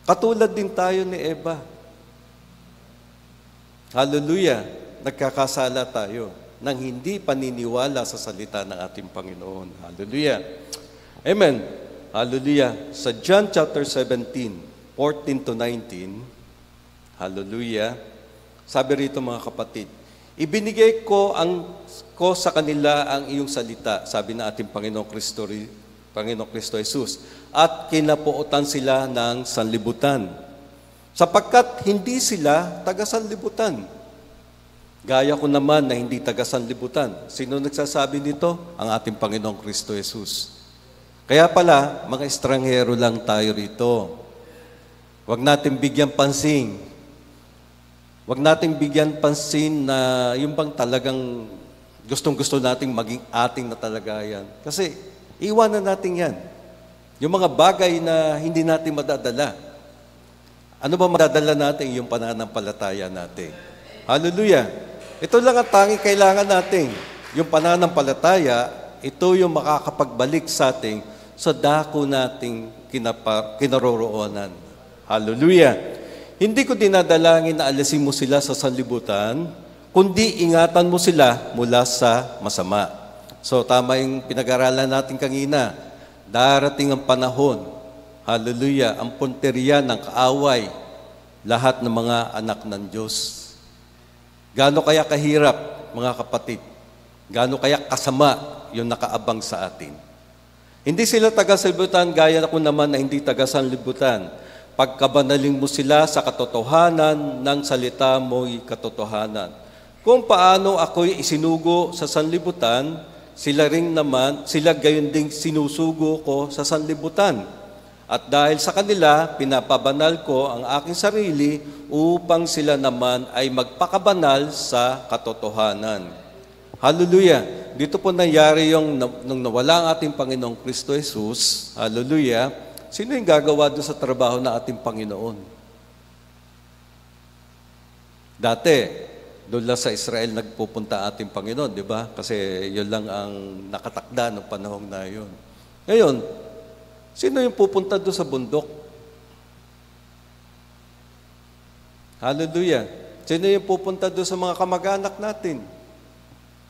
C: katulad din tayo ni Eva. Hallelujah! Nagkakasala tayo nang hindi paniniwala sa salita ng ating Panginoon. Hallelujah! Amen! Hallelujah! Sa John chapter 17, 14 to 19, hallelujah. Sabi rito mga kapatid, ibinigay ko sa kanila ang iyong salita, sabi na ating Panginoong Kristo Jesus, at kinapuotan sila ng sanlibutan, sapagkat hindi sila taga-sanlibutan. Gaya ko naman na hindi taga-sanlibutan. Sino nagsasabi nito? Ang ating Panginoong Kristo Jesus. Kaya pala, mga estranghero lang tayo rito. Huwag natin bigyan pansin. Huwag nating bigyan pansin na yung bang talagang gustong-gusto nating maging ating na talaga yan. Kasi iwanan natin yan. Yung mga bagay na hindi natin madadala. Ano ba madadala natin? Yung pananampalataya natin. Hallelujah! Ito lang ang tanging kailangan natin. Yung pananampalataya, ito yung makakapagbalik sa ating sa dako nating kinaroroonan. Hallelujah! Hindi ko dinadalangin na alisin mo sila sa sanlibutan, kundi ingatan mo sila mula sa masama. So, tama yung pinag-aralan natin kanina. Darating ang panahon, hallelujah, ang punteriya ng kaaway, lahat ng mga anak ng Diyos. Gaano kaya kahirap, mga kapatid? Gaano kaya kasama yung nakaabang sa atin? Hindi sila taga-sanlibutan, gaya ko naman na hindi taga-sanlibutan. Pagkabanaling mo sila sa katotohanan ng salita mo'y katotohanan. Kung paano ako'y isinugo sa sanlibutan, sila gayon ding sinusugo ko sa sanlibutan. At dahil sa kanila, pinapabanal ko ang aking sarili upang sila naman ay magpakabanal sa katotohanan. Hallelujah! Dito po nangyari yung nung nawala ang ating Panginoong Kristo Jesus. Hallelujah! Sino yung gagawa doon sa trabaho ng ating Panginoon? Dati, doon lang sa Israel nagpupunta ating Panginoon, di ba? Kasi yun lang ang nakatakda ng panahon na yun. Ngayon, sino yung pupunta doon sa bundok? Hallelujah! Sino yung pupunta doon sa mga kamag-anak natin?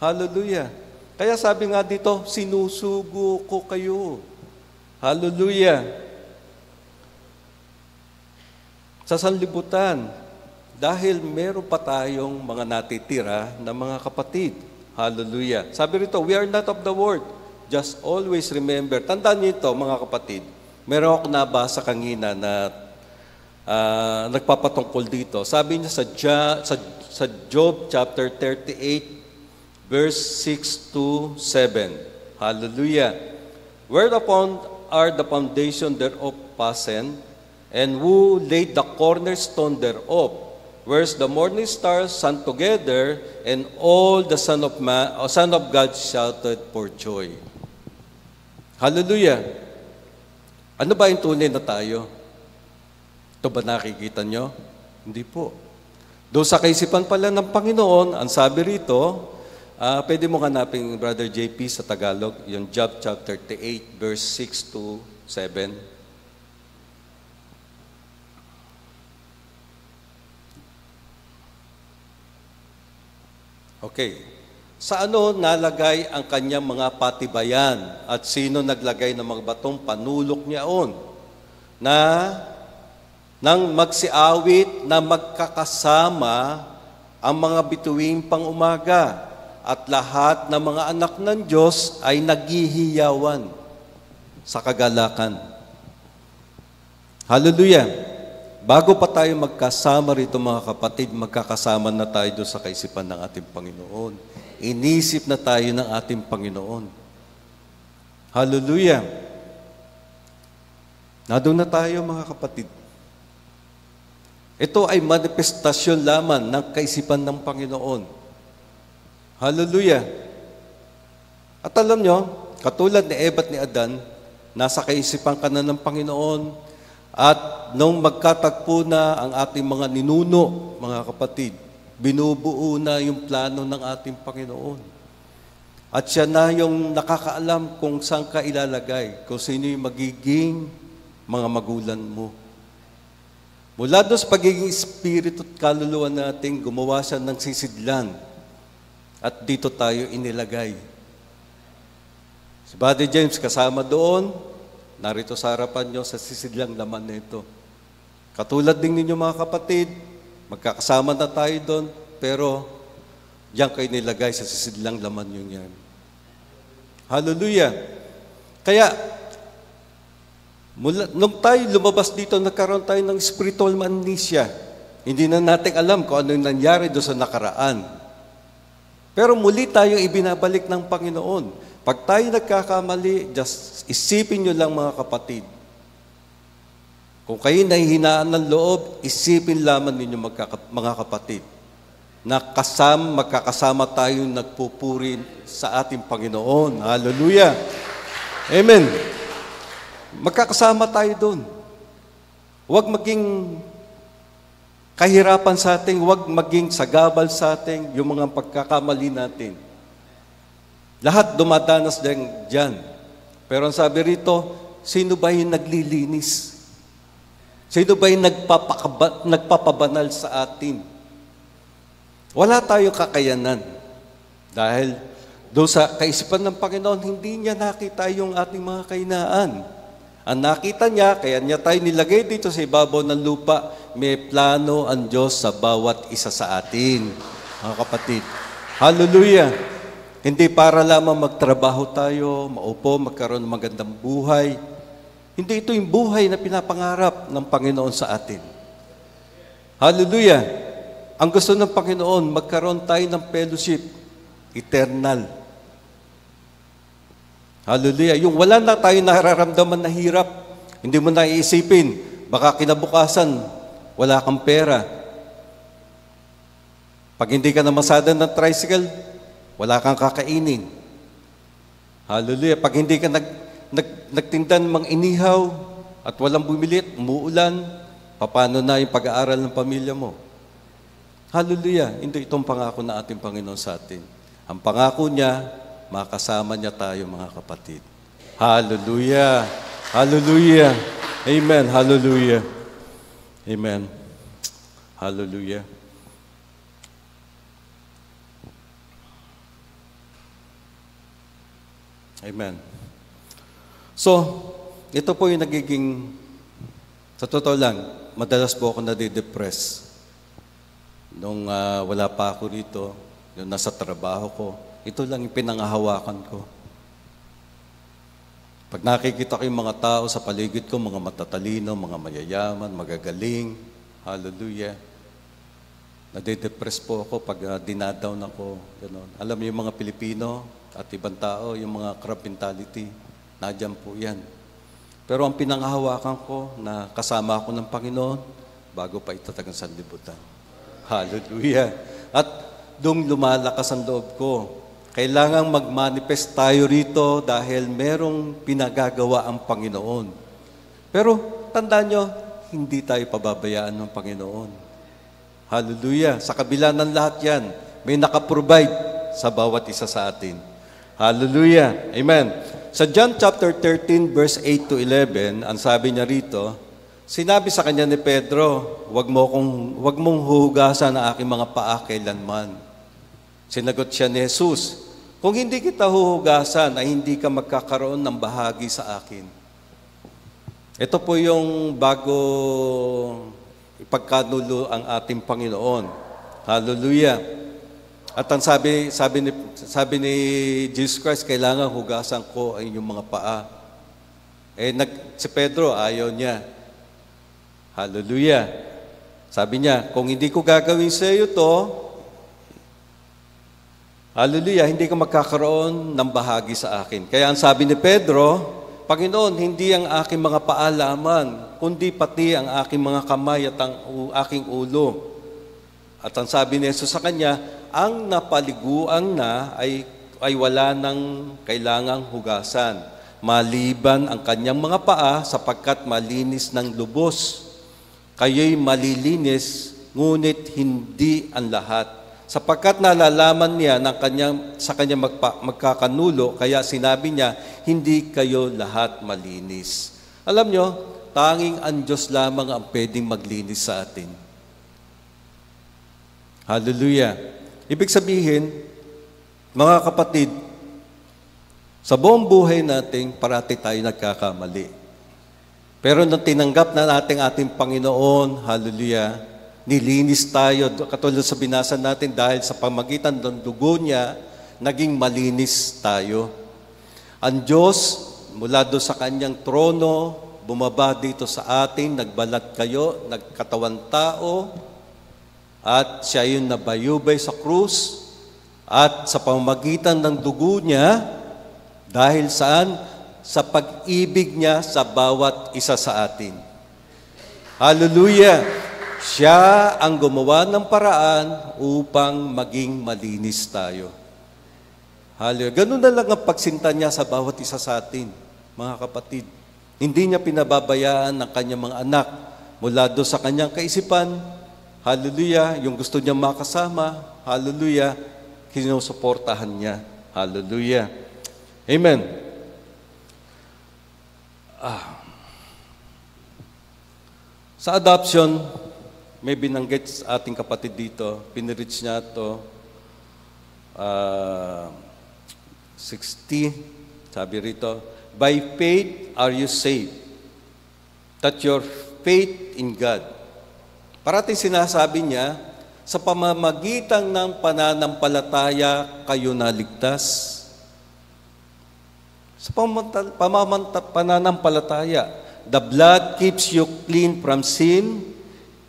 C: Hallelujah! Kaya sabi nga dito, sinusugo ko kayo. Hallelujah! Sa sanlibutan, dahil meron pa tayong mga natitira na mga kapatid. Hallelujah. Sabi rito, we are not of the world. Just always remember. Tandaan niyo ito, mga kapatid. Meron ako nabasa kanina na nagpapatungkol dito. Sabi niya sa Job chapter 38, verse 6 to 7. Hallelujah. Whereupon are the foundation thereof fastened, and who laid the cornerstone thereof? Whereas the morning stars sang together, and all the Son of God shouted for joy. Hallelujah. Ano ba yung tunay na tayo? Ito ba nakikita nyo? Hindi po. Doon sa kaisipan pala ng Panginoon, ang sabi rito, pwede mo hanapin, Brother JP, sa Tagalog, yung Job chapter 38, verse 6 to 7. Okay. Sa ano nalagay ang kanyang mga patibayan at sino naglagay ng mga batong panulok niyaon na nang magsiawit na magkakasama ang mga bituing pang-umaga at lahat ng mga anak ng Diyos ay naghihiyawan sa kagalakan. Hallelujah! Bago pa tayo magkasama rito mga kapatid, magkakasama na tayo doon sa kaisipan ng ating Panginoon. Inisip na tayo ng ating Panginoon. Hallelujah! Nandun na tayo mga kapatid. Ito ay manifestasyon lamang ng kaisipan ng Panginoon. Hallelujah! At alam nyo, katulad ni Eva at ni Adan, nasa kaisipan ka na ng Panginoon. At nung magkatagpo na ang ating mga ninuno, mga kapatid, binubuo na yung plano ng ating Panginoon. At siya na yung nakakaalam kung saan ka ilalagay, kung sino yung magiging mga magulang mo. Mula doon sa pagiging espiritu at kaluluwa natin, gumawa siya ng sisidlan. At dito tayo inilagay. Si Brother James kasama doon, narito sa harapan nyo sa sisidlang laman na ito. Katulad din ninyo mga kapatid, magkakasama na tayo doon, pero diyan kayo nilagay sa sisidlang laman nyo yan. Hallelujah! Kaya, nung tayo lumabas dito, nagkaroon tayo ng spiritual amnesia. Hindi na natin alam kung ano yung nangyari doon sa nakaraan. Pero muli tayo ibinabalik ng Panginoon. Pag tayo nagkakamali, just isipin nyo lang mga kapatid. Kung kayo nahihinaan ng loob, isipin lamang ninyo mga kapatid na magkakasama tayo nagpupuri sa ating Panginoon. Hallelujah! Amen! Magkakasama tayo doon. Huwag maging kahirapan sa ating, huwag maging sagabal sa ating yung mga pagkakamali natin. Lahat dumadanas din dyan. Pero ang sabi rito, sino ba yung naglilinis? Sino ba yung nagpapabanal sa atin? Wala tayong kakayanan. Dahil doon sa kaisipan ng Panginoon, hindi niya nakita yung ating mga kahinaan. Ang nakita niya, kaya niya tayo nilagay dito sa ibabaw ng lupa, may plano ang Diyos sa bawat isa sa atin. Mga kapatid. Hallelujah! Hindi para lamang magtrabaho tayo, maupo, magkaroon ng magandang buhay. Hindi ito yung buhay na pinapangarap ng Panginoon sa atin. Hallelujah! Ang gusto ng Panginoon, magkaroon tayo ng fellowship, eternal. Hallelujah! Yung wala na tayo nararamdaman na hirap, hindi mo na iisipin, baka kinabukasan, wala kang pera. Pag hindi ka namasada ng tricycle, wala kang kakainin. Hallelujah. Pag hindi ka nagtinda ng mga inihaw at walang bumili, umuulan, paano na yung pag-aaral ng pamilya mo? Hallelujah. Hindi itong pangako na ating Panginoon sa atin. Ang pangako niya, makasama niya tayo mga kapatid. Hallelujah. Hallelujah. Amen. Hallelujah. Amen. Hallelujah. Amen. So, ito po yung nagiging, sa totoo lang, madalas po ako nadidepress. Nung wala pa ako rito, yung nasa trabaho ko, ito lang yung pinangahawakan ko. Pag nakikita ko yung mga tao sa paligid ko, mga matatalino, mga mayayaman, magagaling, hallelujah, nade-depress po ako pag dinadown ako. Ganun. Alam niyo yung mga Pilipino at ibang tao, yung mga crab mentality, nadyan po yan. Pero ang pinanghahawakan ko na kasama ako ng Panginoon bago pa itatag ang sanlibutan. Hallelujah. At doon lumalakas ang loob ko. Kailangang mag-manifest tayo rito dahil merong pinagagawa ang Panginoon. Pero tandaan nyo, hindi tayo pababayaan ng Panginoon. Hallelujah. Sa kabila ng lahat yan, may nakaprovide sa bawat isa sa atin. Hallelujah. Amen. Sa John chapter 13, verse 8 to 11, ang sabi niya rito, sinabi sa kanya ni Pedro, wag mong huhugasan ang aking mga paa kailanman. Sinagot siya ni Jesus, kung hindi kita huhugasan, ay hindi ka magkakaroon ng bahagi sa akin. Ito po yung bago ipagkanulo ang ating Panginoon. Hallelujah. At ang sabi ni Jesus Christ, kailangan hugasan ko ang inyong mga paa. Si Pedro, ayaw niya. Hallelujah. Sabi niya, kung hindi ko gagawin sa iyo to, hallelujah, hindi ka magkakaroon ng bahagi sa akin. Kaya ang sabi ni Pedro, Panginoon, hindi ang aking mga paa lamang, kundi pati ang aking mga kamay at ang aking ulo. At ang sabi ni Jesus sa kanya, ang napaliguan na ay wala nang kailangang hugasan, maliban ang kanyang mga paa sapagkat malinis ng lubos. Kayo'y malilinis, ngunit hindi ang lahat. Sapagkat nalalaman niya sa kanyang magkakanulo, kaya sinabi niya, hindi kayo lahat malinis. Alam nyo, tanging ang Diyos lamang ang pwedeng maglinis sa atin. Hallelujah. Ibig sabihin, mga kapatid, sa buong buhay natin, parati tayo nagkakamali. Pero nung tinanggap na natin ating Panginoon, hallelujah, nilinis tayo, katulad sa binasa natin, dahil sa pamagitan ng dugo niya, naging malinis tayo. Ang Diyos, mula doon sa kanyang trono, bumaba dito sa atin, nagbalat kayo, nagkatawan tao, at siya yung nabayubay sa krus, at sa pamamagitan ng dugo niya, dahil saan? Sa pag-ibig niya sa bawat isa sa atin. Hallelujah! Siya ang gumawa ng paraan upang maging malinis tayo. Hallelujah! Ganun na lang ang pagsinta niya sa bawat isa sa atin, mga kapatid. Hindi niya pinababayaan ang kanyang mga anak mula doon sa kanyang kaisipan. Hallelujah! Yung gusto niya makasama, hallelujah! Sinusuportahan niya. Hallelujah! Amen! Sa adoption, may binanggit sa ating kapatid dito, pinirich niya ito, 60, sabi rito, by faith are you saved, that your faith in God. Parating sinasabi niya, sa pamamagitan ng pananampalataya kayo naligtas. Sa pananampalataya, the blood keeps you clean from sin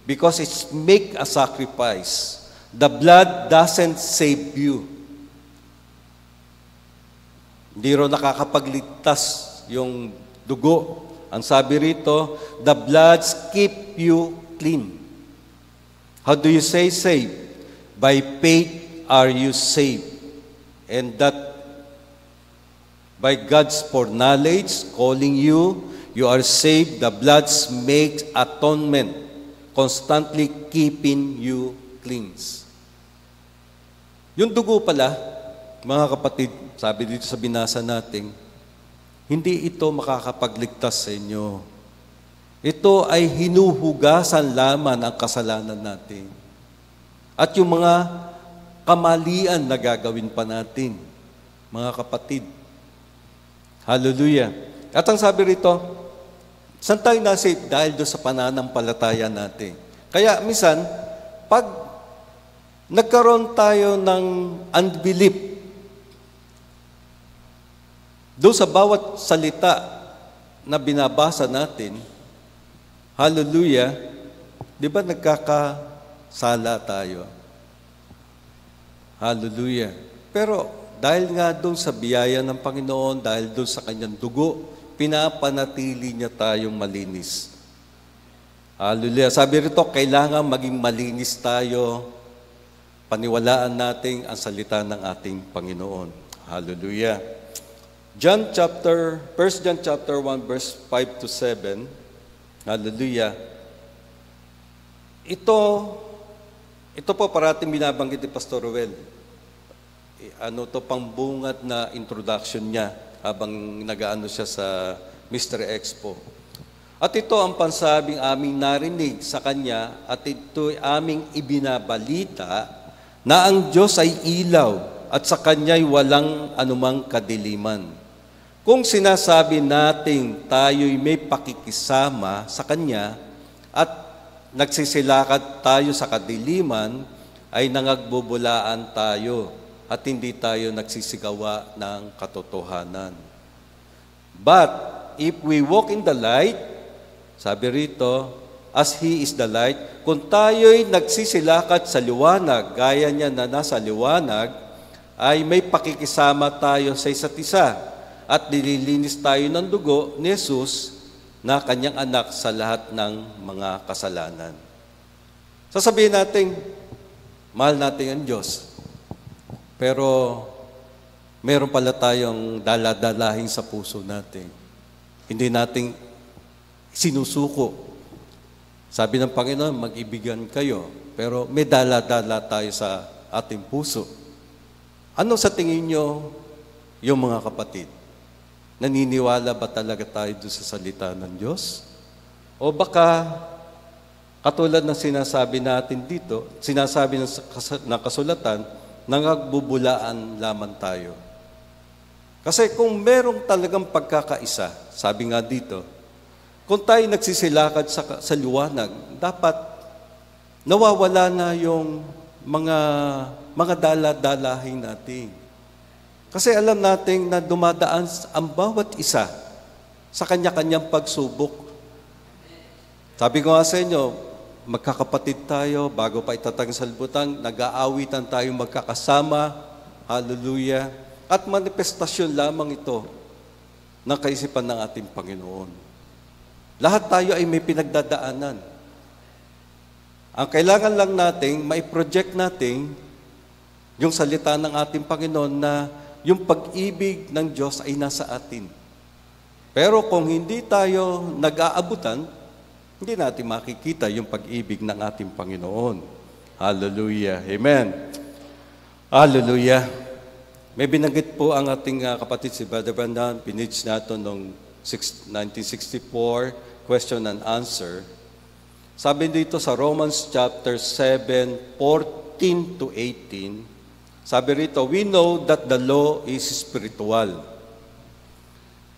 C: because it make a sacrifice. The blood doesn't save you. Hindi rin nakakapagligtas yung dugo. Ang sabi rito, the blood keep you clean. How do you say saved? By faith are you saved. And that by God's foreknowledge, calling you, you are saved. The blood makes atonement, constantly keeping you clean. Yung dugo pala, mga kapatid, sabi dito sa binasa natin, hindi ito makakapagligtas sa inyo. Ito ay hinuhugasan lamang ang kasalanan natin. At yung mga kamalian na gagawin pa natin, mga kapatid. Hallelujah. At ang sabi rito, saan tayo nasave? Dahil doon sa pananampalataya natin. Kaya minsan, pag nagkaroon tayo ng unbelief, doon sa bawat salita na binabasa natin, hallelujah, di ba nagkakasala tayo? Hallelujah. Pero dahil nga doon sa biyaya ng Panginoon, dahil doon sa kanyang dugo, pinapanatili niya tayong malinis. Hallelujah. Sabi rito, kailangan maging malinis tayo. Paniwalaan natin ang salita ng ating Panginoon. Hallelujah. 1 John chapter 1, verse 5 to 7. Hallelujah. Ito po parating binabanggit ni Pastor Ruel. Pangbungad na introduction niya habang nagaano siya sa Mystery Expo. At ito ang pansabing aming narinig sa kanya at ito aming ibinabalita na ang Diyos ay ilaw at sa kanya'y walang anumang kadiliman. Kung sinasabi nating tayo'y may pakikisama sa kanya at nagsisilakad tayo sa kadiliman, ay nangagbubulaan tayo at hindi tayo nagsisigawa ng katotohanan. But if we walk in the light, sabi rito, as He is the light, kung tayo'y nagsisilakad sa liwanag, gaya niya na nasa liwanag, ay may pakikisama tayo sa isa't isa at nililinis tayo ng dugo ni Jesus na kanyang anak sa lahat ng mga kasalanan. Sasabihin natin, mahal natin ang Diyos. Pero meron pala tayong daladalahin sa puso natin. Hindi natin sinusuko. Sabi ng Panginoon, mag-ibigan kayo. Pero may daladala tayo sa ating puso. Ano sa tingin nyo yung mga kapatid? Naniniwala ba talaga tayo doon sa salita ng Diyos? O baka, katulad ng sinasabi natin dito, sinasabi ng kasulatan, nangagbubulaan lamang tayo. Kasi kung merong talagang pagkakaisa, sabi nga dito, kung tayo nagsisilakad sa liwanag, dapat nawawala na yung mga dala-dalahin natin. Kasi alam natin na dumadaan ang bawat isa sa kanya-kanyang pagsubok. Sabi ko nga sa inyo, magkakapatid tayo, bago pa itatag sa libutan, nag-aawitan tayo magkakasama, hallelujah, at manifestasyon lamang ito ng kaisipan ng ating Panginoon. Lahat tayo ay may pinagdadaanan. Ang kailangan lang natin, mai-project natin yung salita ng ating Panginoon na yung pag-ibig ng Diyos ay nasa atin. Pero kung hindi tayo nag-aabutan, hindi natin makikita yung pag-ibig ng ating Panginoon. Hallelujah. Amen. Hallelujah. May binanggit po ang ating kapatid si Brother Brandon. Pinage natin noong 1964, question and answer. Sabi dito sa Romans chapter 7, 14 to 18, sabi rito, we know that the law is spiritual,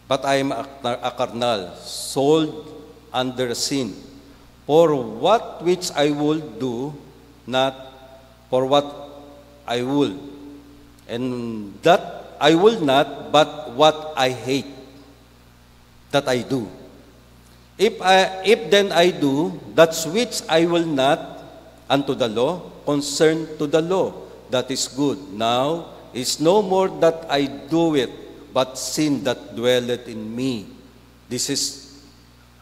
C: but I am a carnal, sold under sin. For what which I will do, not for what I will. And that I will not, but what I hate, that I do. If then I do, that which I will not unto the law, concern to the law, that is good. Now is no more that I do it, but sin that dwelleth in me. This is,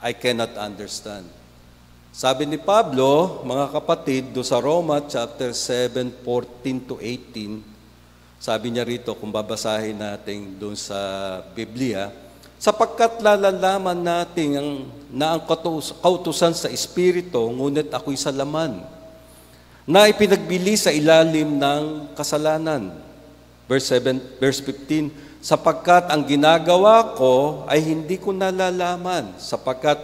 C: I cannot understand. Sabi ni Pablo, mga kapatid, do sa Roma chapter 7, 14 to 18, sabi niya rito, kung babasahin natin doon sa Biblia, sapagkat lalalaman natin na ang kautusan sa Espiritu, ngunit ako'y sa laman, na ipinagbili sa ilalim ng kasalanan. Verse 15, sapagkat ang ginagawa ko ay hindi ko nalalaman, sapagkat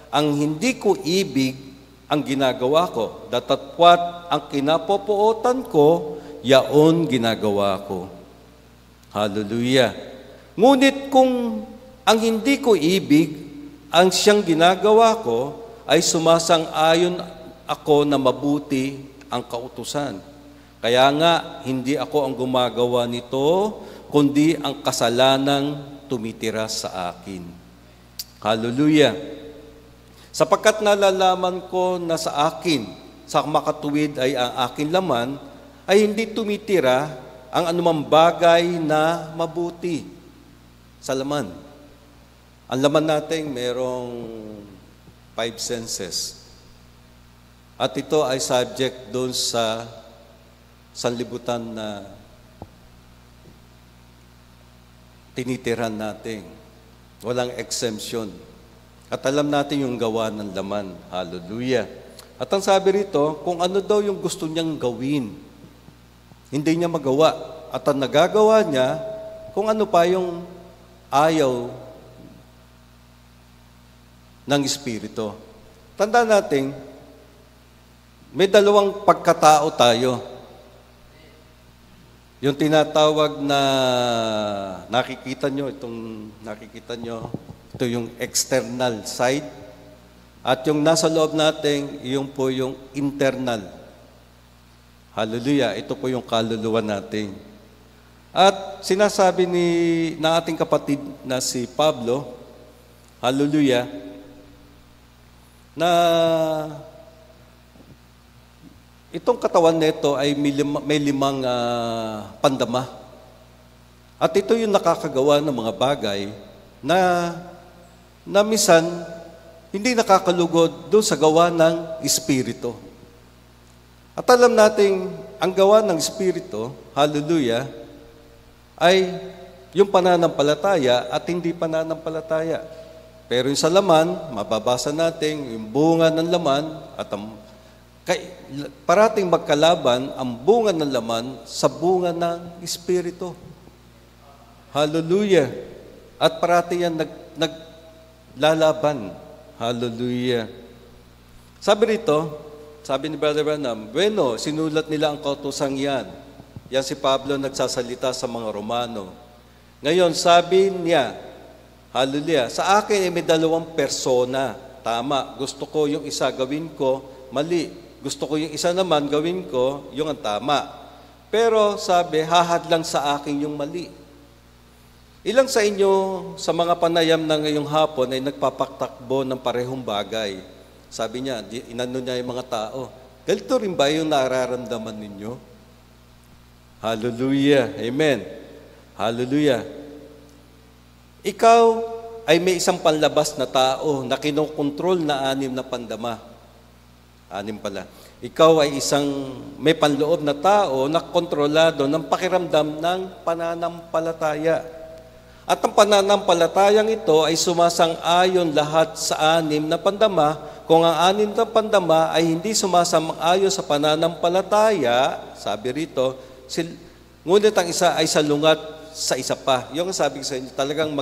C: ang hindi ko ibig ang ginagawa ko, datapwat ang kinapopuotan ko, yaon ginagawa ko. Hallelujah. Ngunit kung ang hindi ko ibig, ang siyang ginagawa ko, ay sumasang-ayon ako na mabuti ang kautusan. Kaya nga, hindi ako ang gumagawa nito, kundi ang kasalanang tumitira sa akin. Hallelujah. Sapagkat nalalaman ko na sa akin, sa makatuwid ay ang aking laman, ay hindi tumitira ang anumang bagay na mabuti sa laman. Ang laman natin merong 5 senses. At ito ay subject doon sa sanlibutan na tinitiran natin. Walang exemption. At alam natin yung gawa ng laman. Hallelujah. At ang sabi rito, kung ano daw yung gusto niyang gawin, hindi niya magawa. At ang nagagawa niya, kung ano pa yung ayaw ng Espiritu. Tandaan natin, may dalawang pagkatao tayo. Yung tinatawag na nakikita nyo, ito yung external side. At yung nasa loob natin, yung po yung internal. Hallelujah, ito po yung kaluluwa natin. At sinasabi ng ating kapatid na si Pablo, hallelujah, na itong katawan nito ay may limang pandama. At ito yung nakakagawa ng mga bagay na minsan hindi nakakalugod doon sa gawa ng Espiritu. At alam natin, ang gawa ng Espiritu, hallelujah, ay yung pananampalataya at hindi pananampalataya. Pero yung sa laman, mababasa natin yung bunga ng laman at parating magkalaban ang bunga ng laman sa bunga ng Espiritu. Hallelujah. At parating yan naglalaban. Hallelujah. Sabi rito, sabi ni Brother Branham, bueno, sinulat nila ang kautusang yan. Yan si Pablo nagsasalita sa mga Romano. Ngayon, sabi niya, hallelujah, sa akin ay may dalawang persona. Tama, gusto ko yung isa gawin ko, mali. Gusto ko yung isa naman gawin ko, yung ang tama. Pero sabi, hahad lang sa akin yung mali. Ilang sa inyo, sa mga panayam na ngayong hapon, ay nagpapaktakbo ng parehong bagay. Sabi niya, inano niya yung mga tao, ganito rin ba yung nararamdaman ninyo? Hallelujah. Amen. Hallelujah. Ikaw ay may isang panlabas na tao na kinokontrol na 6 na pandama. 6 pala. Ikaw ay isang may panloob na tao na kontrolado ng pakiramdam ng pananampalataya. At ang pananampalatayang ito ay sumasang-ayon lahat sa 6 na pandama. Kung ang 6 na pandama ay hindi sumasang-ayon sa pananampalataya, sabi rito, ngunit ang isa ay salungat sa isa pa. Yung sabi ko sa inyo, talagang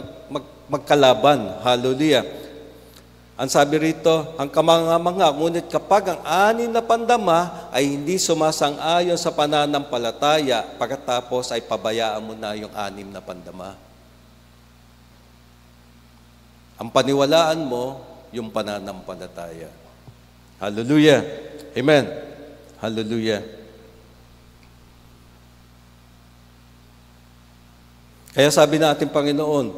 C: magkalaban. Hallelujah. Ang sabi rito, ang kamangha-mangha, ngunit kapag ang 6 na pandama ay hindi sumasang-ayon sa pananampalataya, pagkatapos ay pabayaan mo na yung 6 na pandama. Ang paniwalaan mo, yung pananampalataya. Hallelujah. Amen. Hallelujah. Kaya sabi na ating Panginoon,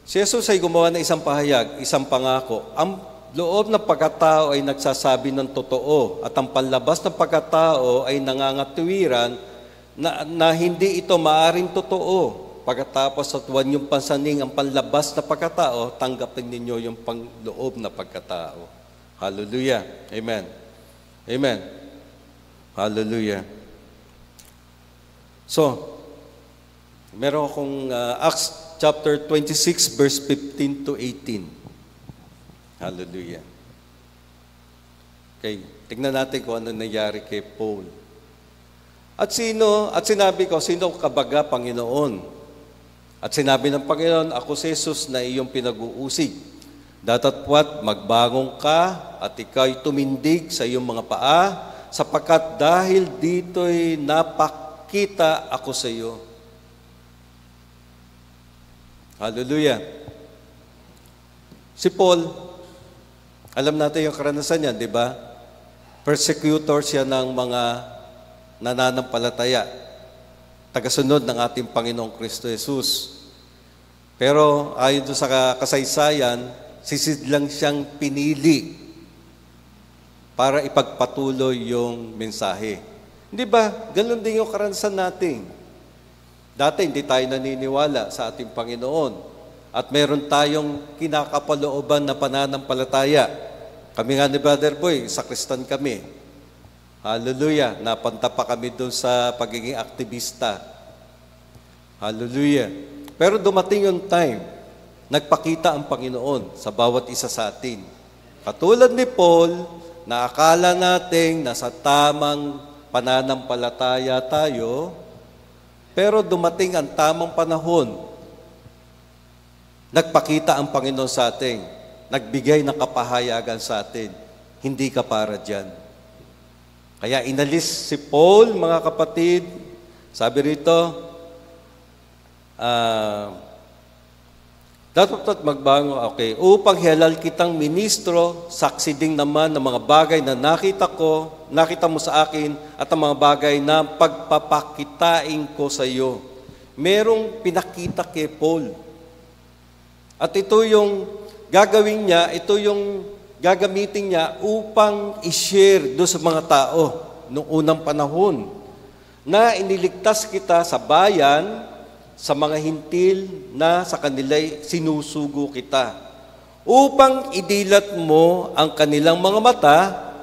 C: si Jesus ay gumawa ng isang pahayag, isang pangako. Ang loob ng pagkatao ay nagsasabi ng totoo at ang panlabas ng pagkatao ay nangangatuwiran na hindi ito maaring totoo. Pagkatapos sa tuwan yung pansaning ang panlabas na pagkatao, tanggapin ninyo yung panloob na pagkatao. Hallelujah. Amen. Amen. Hallelujah. So, meron akong Acts chapter 26, verse 15 to 18. Hallelujah. Okay, tignan natin kung ano nangyari kay Paul. At sinabi ko, sino kabaga, Panginoon? At sinabi ng Panginoon, ako si Jesus na iyong pinag-uusig. Datatpwat, magbagong ka at ikaw'y tumindig sa iyong mga paa, sapagkat dahil dito'y napakita ako sa iyo. Hallelujah. Si Paul, alam natin yung karanasan niya, di ba? Persecutor siya ng mga nananampalataya, tagasunod ng ating Panginoong Kristo Jesus. Pero ayon sa kasaysayan, sisidlang siyang pinili para ipagpatuloy yung mensahe. Hindi ba? Ganon din yung karanasan natin. Dati hindi tayo naniniwala sa ating Panginoon at meron tayong kinakapalooban na pananampalataya. Kami nga ni Brother Boy, sakristan kami. Hallelujah. Napanta pa kami doon sa pagiging aktivista. Hallelujah. Pero dumating yung time, nagpakita ang Panginoon sa bawat isa sa atin. Katulad ni Paul, na akala nating nasa tamang pananampalataya tayo, pero dumating ang tamang panahon, nagpakita ang Panginoon sa atin, nagbigay ng kapahayagan sa atin, hindi ka para dyan. Kaya inalis si Paul, mga kapatid, sabi rito, dapat magbango, okay, upang hihalal kitang ministro, saksi din naman ng mga bagay na nakita mo sa akin, at ang mga bagay na pagpapakitain ko sa iyo. Merong pinakita kay Paul. At ito yung gagawin niya, ito yung gagamitin niya upang i-share doon sa mga tao noong unang panahon na iniligtas kita sa bayan, sa mga hintil na sa kanila'y sinusugo kita, upang idilat mo ang kanilang mga mata,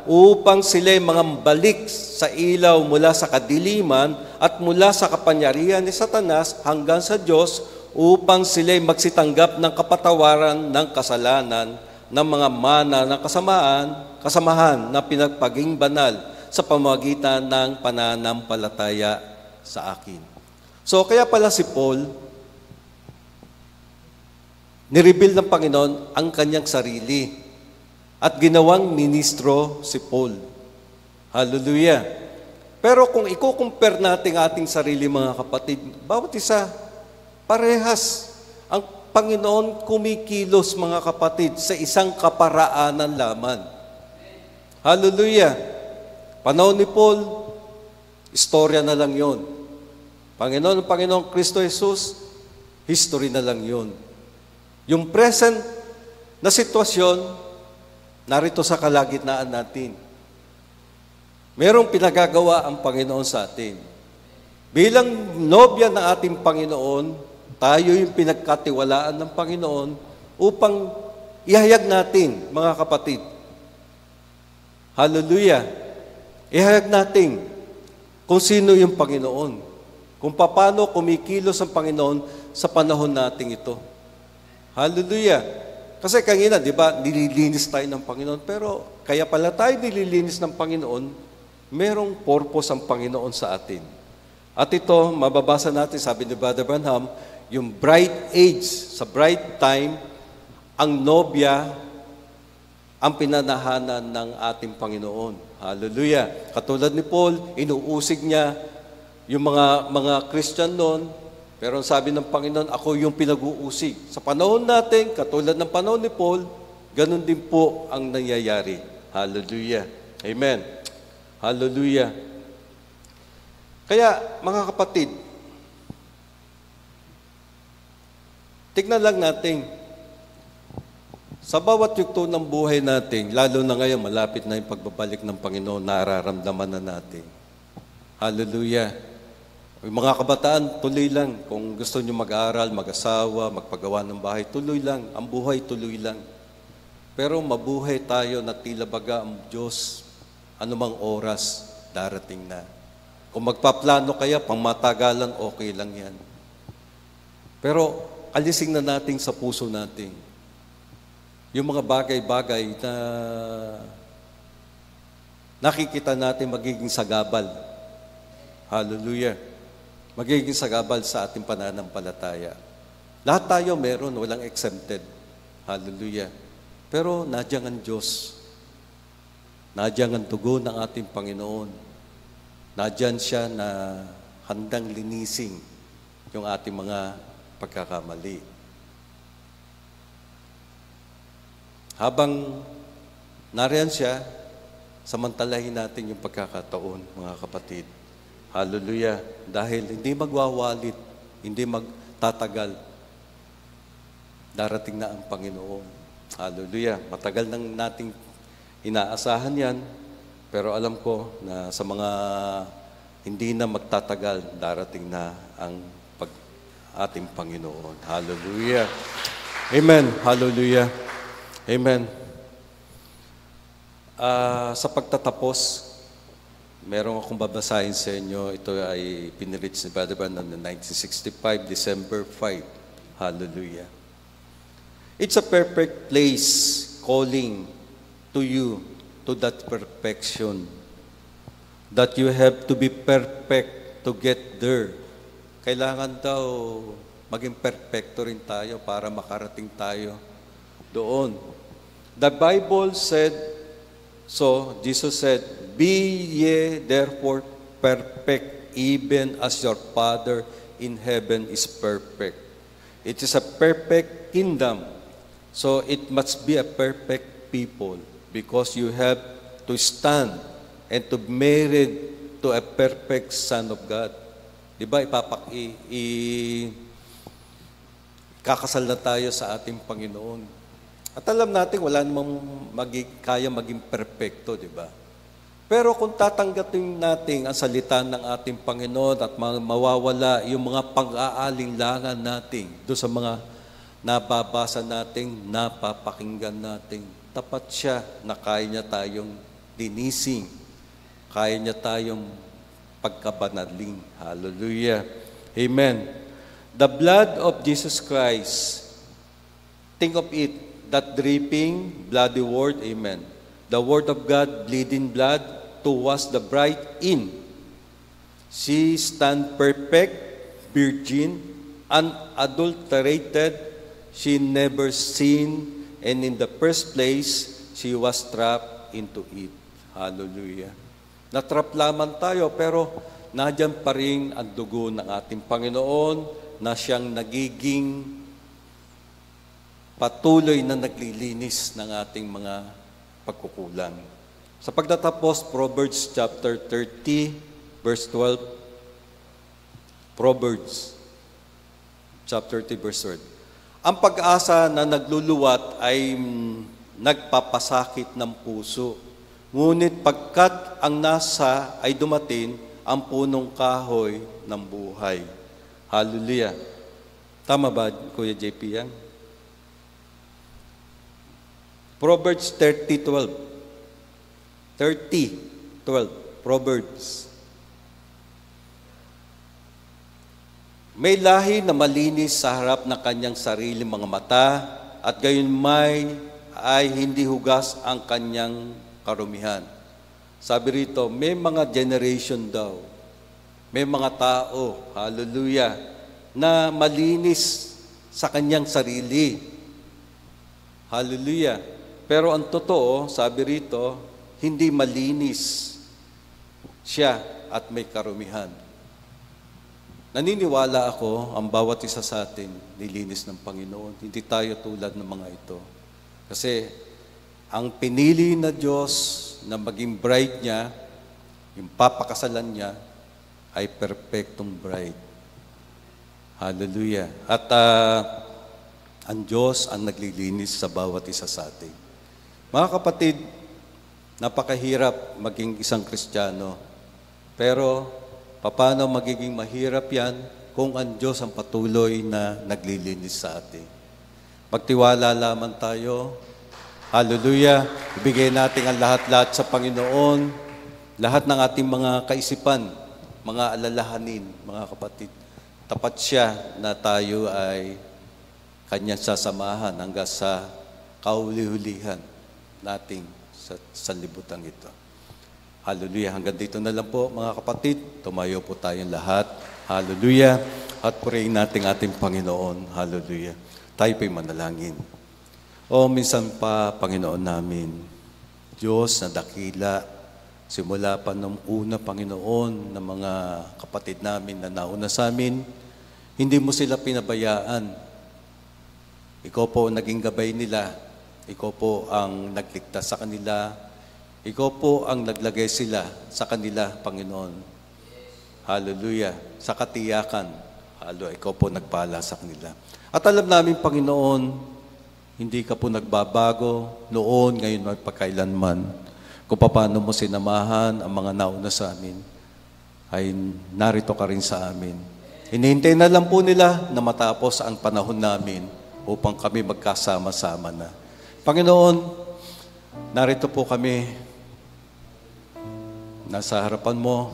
C: upang sila'y mangambalik sa ilaw mula sa kadiliman at mula sa kapangyarihan ni Satanas hanggang sa Diyos, upang sila'y magsitanggap ng kapatawaran ng kasalanan ng mga mana ng kasamahan na pinagpaging banal sa pamamagitan ng pananampalataya sa akin. So, kaya pala si Paul, nireveal ng Panginoon ang kanyang sarili at ginawang ministro si Paul. Hallelujah. Pero kung i-compare natin ating sarili, mga kapatid, bawat isa, parehas. Ang Panginoon kumikilos, mga kapatid, sa isang kaparaanan lamang. Hallelujah. Panahon ni Paul, istorya na lang yon. Panginoong Kristo Jesus, history na lang yun. Yung present na sitwasyon, narito sa kalagitnaan natin. Merong pinagagawa ang Panginoon sa atin. Bilang nobya ng ating Panginoon, tayo yung pinagkatiwalaan ng Panginoon upang ihayag natin, mga kapatid. Hallelujah. Ihayag natin kung sino yung Panginoon. Kung paano kumikilos ang Panginoon sa panahon nating ito. Hallelujah. Kasi kanina, di ba, nililinis tayo ng Panginoon. Pero kaya pala tayo nililinis ng Panginoon, merong purpose ang Panginoon sa atin. At ito, mababasa natin, sabi ni Brother Branham, yung bright age, sa bright time, ang nobya, ang pinanahanan ng ating Panginoon. Hallelujah. Katulad ni Paul, inuusig niya yung mga Christian noon, pero sabi ng Panginoon, ako yung pinag-uusig. Sa panahon natin, katulad ng panahon ni Paul, ganun din po ang nangyayari. Hallelujah. Amen. Hallelujah. Kaya, mga kapatid, tignan lang natin, sa bawat yugto ng buhay natin, lalo na ngayon, malapit na yung pagbabalik ng Panginoon, nararamdaman na natin. Hallelujah. Yung mga kabataan, tuloy lang. Kung gusto nyo mag-aral, mag-asawa, magpagawa ng bahay, tuloy lang. Ang buhay, tuloy lang. Pero mabuhay tayo na tila baga ang Diyos, anumang oras, darating na. Kung magpaplano kaya, pangmatagalan, okay lang yan. Pero alisin na natin sa puso natin yung mga bagay-bagay na nakikita natin magiging sagabal. Hallelujah. Magiging sagabal sa ating pananampalataya. Lahat tayo meron, walang exempted. Hallelujah. Pero nadyan ang Diyos. Nadyan ang tugon ng ating Panginoon. Nadyan siya na handang linisin yung ating mga pagkakamali. Habang nariyan siya, samantalahin natin yung pagkakataon, mga kapatid. Hallelujah. Dahil hindi magwawalit, hindi magtatagal. Darating na ang Panginoon. Hallelujah. Matagal nang nating inaasahan yan, pero alam ko na sa mga hindi na magtatagal, darating na ang ating Panginoon. Hallelujah. Amen. Hallelujah. Amen. Sa pagtatapos, meron akong babasahin sa inyo. Ito ay pinirich ni Brother Branham noong 1965, December 5. Hallelujah. It's a perfect place calling to you to that perfection. That you have to be perfect to get there. Kailangan daw maging perfecto rin tayo para makarating tayo doon. The Bible said, so Jesus said, "Be ye therefore perfect, even as your Father in heaven is perfect." It is a perfect kingdom, so it must be a perfect people, because you have to stand and to be married to a perfect Son of God. Di ba, kakasal na tayo sa ating Panginoon. At alam natin, wala namang kaya maging perfecto, di ba? Pero kung tatanggapin natin ang salita ng ating Panginoon at mawawala yung mga pang-aalinlangan natin doon sa mga nababasa natin, napapakinggan natin, tapat siya na kaya niya tayong dinising, kaya niya tayong pagkabanaling. Hallelujah. Amen. The blood of Jesus Christ, think of it, that dripping, bloody word, amen. The word of God, bleeding blood, to wash the bride in. She stand perfect, virgin, unadulterated, she never sinned, and in the first place, she was trapped into it. Hallelujah. Natrap lamang tayo, pero nadyan pa rin ang dugo ng ating Panginoon na siyang nagiging patuloy na naglilinis ng ating mga pagkukulang. Sa pagtatapos, Proverbs chapter 30, verse 12. Proverbs chapter 30, verse 12. Ang pag-asa na nagluluwat ay nagpapasakit ng puso. Ngunit pagkat ang nasa ay dumating, ang punong kahoy ng buhay. Hallelujah. Tama ba, Kuya JP yan? Proverbs 30:12. 30:12. Proverbs. May lahi na malinis sa harap ng kanyang sarili mga mata, at gayon ay hindi hugas ang kanyang karumihan. Sabi rito, may mga generation daw, may mga tao, hallelujah, na malinis sa kanyang sarili. Hallelujah. Pero ang totoo, sabi rito, hindi malinis siya at may karumihan. Naniniwala ako, ang bawat isa sa atin, nilinis ng Panginoon. Hindi tayo tulad ng mga ito. Kasi ang pinili na Diyos na maging bride niya, yung papakasalan niya, ay perfectong bride. Hallelujah. At ang Diyos ang naglilinis sa bawat isa sa atin. Mga kapatid, napakahirap maging isang Kristiyano. Pero, paano magiging mahirap yan kung ang Diyos ang patuloy na naglilinis sa atin? Magtiwala lamang tayo. Hallelujah. Ibigay natin ang lahat-lahat sa Panginoon. Lahat ng ating mga kaisipan, mga alalahanin, mga kapatid. Tapat siya na tayo ay Kanyang sasamahan hanggang sa kauli-hulihan nating sa sanlibutan ito. Hallelujah. Hanggang dito na lang po, mga kapatid. Tumayo po tayong lahat. Hallelujah. At purihin natin ating Panginoon. Hallelujah. Tayo po'y manalangin. O minsan pa, Panginoon namin, Diyos na dakila, simula pa nung una, Panginoon, ng mga kapatid namin na nauna sa amin, hindi mo sila pinabayaan. Ikaw po naging gabay nila. Ikaw po ang nagligtas sa kanila. Ikaw po ang naglagay sila sa kanila, Panginoon. Hallelujah. Sa katiyakan. Hallelujah. Ikaw po nagpala sa kanila. At alam namin, Panginoon, Hindi ka po nagbabago noon, ngayon at pagkailanman. Kung paano mo sinamahan ang mga nauna sa amin, ay narito ka rin sa amin. Hinihintay na lang po nila na matapos ang panahon namin upang kami magkasama-sama na. Panginoon, narito po kami, nasa harapan mo,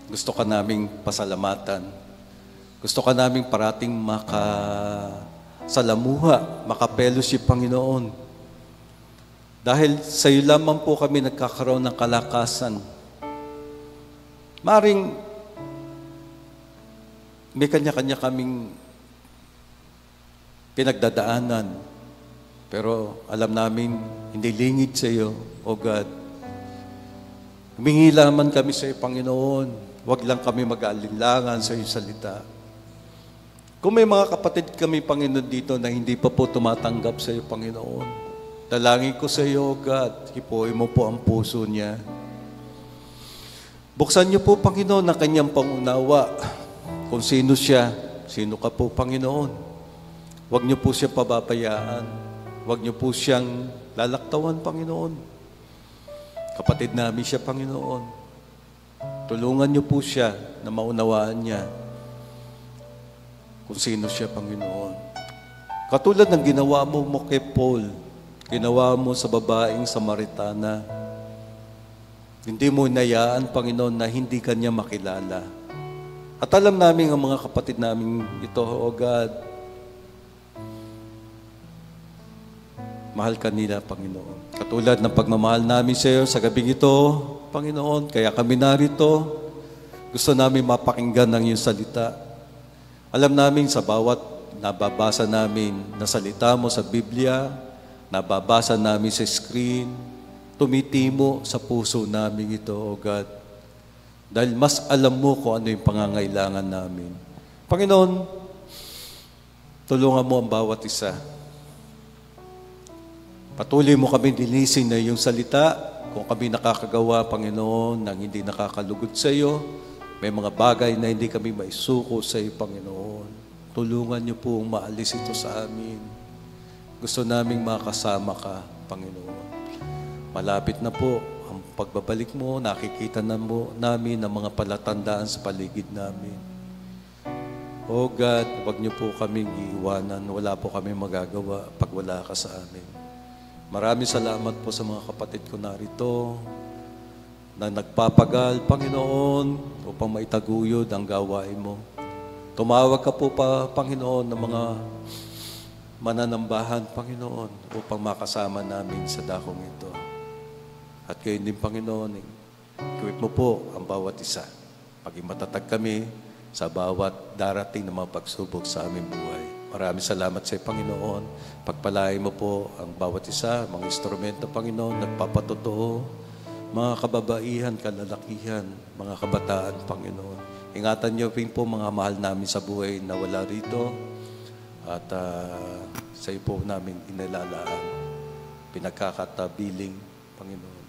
C: gusto ka naming pasalamatan. Gusto ka naming parating makasalamuha, makapellowship, Panginoon. Dahil sa iyo lamang po kami nagkakaroon ng kalakasan. Maring may kanya-kanya kaming pinagdadaanan. Pero alam namin, hindi lingid sa iyo, O God. Humingi lamang kami sa iyo, Panginoon. Huwag lang kami mag-aalinlangan sa iyong salita. Kung may mga kapatid kami, Panginoon, dito na hindi pa po tumatanggap sa iyo, Panginoon, dalangin ko sa iyo, O God, hipuin mo po ang puso niya. Buksan niyo po, Panginoon, ang kanyang pangunawa. Kung sino siya, sino ka po, Panginoon. Huwag niyo po siya pababayaan. Huwag niyo po siyang lalaktawan, Panginoon. Kapatid namin siya, Panginoon. Tulungan niyo po siya na maunawaan niya kung sino siya, Panginoon. Katulad ng ginawa mo kay Paul, ginawa mo sa babaeng Samaritana. Hindi mo inayaan, Panginoon, na hindi kanya makilala. At alam namin ang mga kapatid namin ito, O God, mahal ka nila, Panginoon. Katulad ng pagmamahal namin sa iyo sa gabing ito, Panginoon, kaya kami narito. Gusto namin mapakinggan ng iyong salita. Alam namin sa bawat nababasa namin na salita mo sa Biblia, nababasa namin sa screen, tumitimo sa puso namin ito, O God. Dahil mas alam mo kung ano yung pangangailangan namin. Panginoon, tulungan mo ang bawat isa. Patuloy mo kami linisin na yung salita. Kung kami nakakagawa, Panginoon, ng hindi nakakalugod sa iyo, may mga bagay na hindi kami maisuko sa iyo, Panginoon. Tulungan niyo po maalis ito sa amin. Gusto naming makasama ka, Panginoon. Malapit na po ang pagbabalik mo, nakikita na mo namin ang mga palatandaan sa paligid namin. Oh God, huwag niyo po kaming iiwanan. Wala po kami magagawa pag wala ka sa amin. Maraming salamat po sa mga kapatid ko narito na nagpapagal, Panginoon, upang maitaguyod ang gawain mo. Tumawag ka po pa, Panginoon, ng mga mananambahan, Panginoon, upang makasama namin sa dakong ito. At kayo din, Panginoon, equip mo po ang bawat isa. Maging matatag kami sa bawat darating na mga pagsubok sa aming buhay. Maraming salamat sa iyo, Panginoon. Pagpalain mo po ang bawat isa, mga instrumento, Panginoon, nagpapatotoo, mga kababaihan, kalalakihan, mga kabataan, Panginoon. Ingatan niyo po mga mahal namin sa buhay na wala rito. At sa iyo po namin inilalaan, pinagkakatabiling, Panginoon.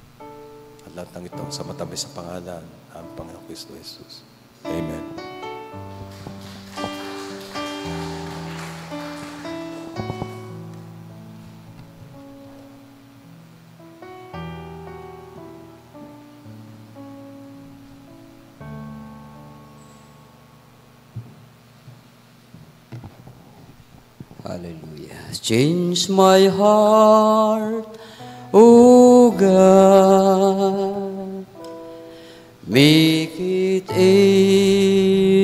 C: At lahat ng ito sa matamis sa pangalan ng Panginoong Kristo Jesus. Amen.
A: Hallelujah. Change my heart, O God. Make it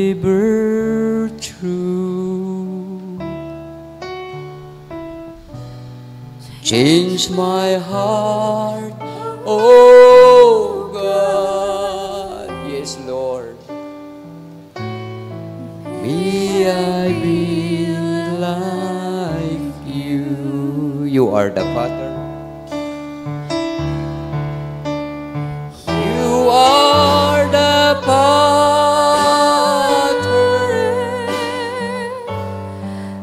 A: ever true. Change my heart, O God. Yes, Lord. May I be like you. You are the Father. You are the Father.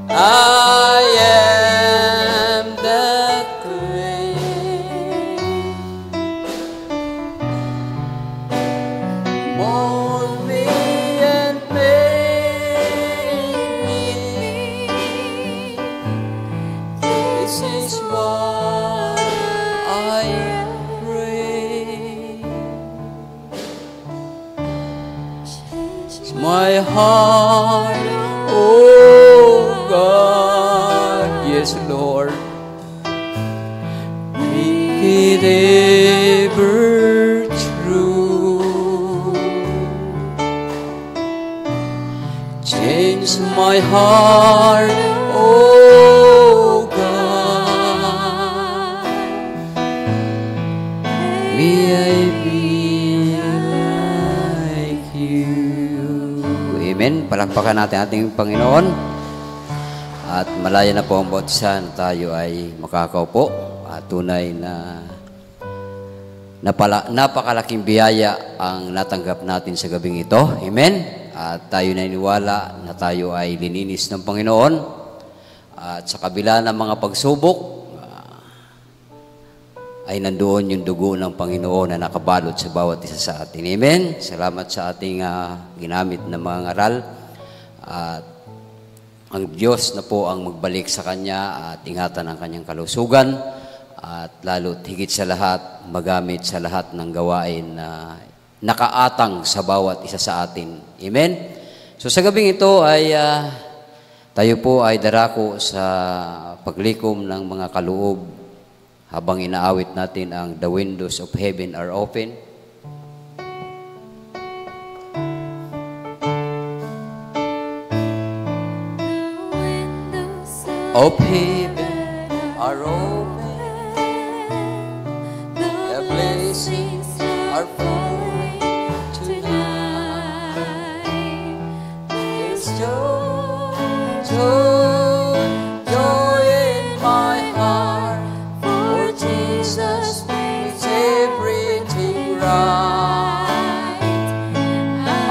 A: I am the clay. Mold me and make me. This heart, oh God, yes, Lord. Make it ever true. Change my heart, oh God. May I be like you. Amen. Palakpakan natin ating Panginoon. At malaya na po ang bawat isa na tayo ay makakaupo. At tunay na napakalaking biyaya ang natanggap natin sa gabing ito. Amen. At tayo naniniwala na tayo ay lininis ng Panginoon. At sa kabila ng mga pagsubok, ay nandoon yung dugo ng Panginoon na nakabalot sa bawat isa sa atin. Amen. Salamat sa ating ginamit na mga ngaral. At ang Diyos na po ang magbalik sa Kanya at ingatan ang Kanyang kalusugan. At lalo't higit sa lahat, magamit sa lahat ng gawain na nakaatang sa bawat isa sa atin. Amen. So sa gabing ito ay tayo po ay darako sa paglikom ng mga kaloob habang inaawit natin ang The Windows of Heaven Are Open. Of heaven are open, the blessings are flowing tonight. There's joy, joy, joy in my heart, for Jesus makes everything right.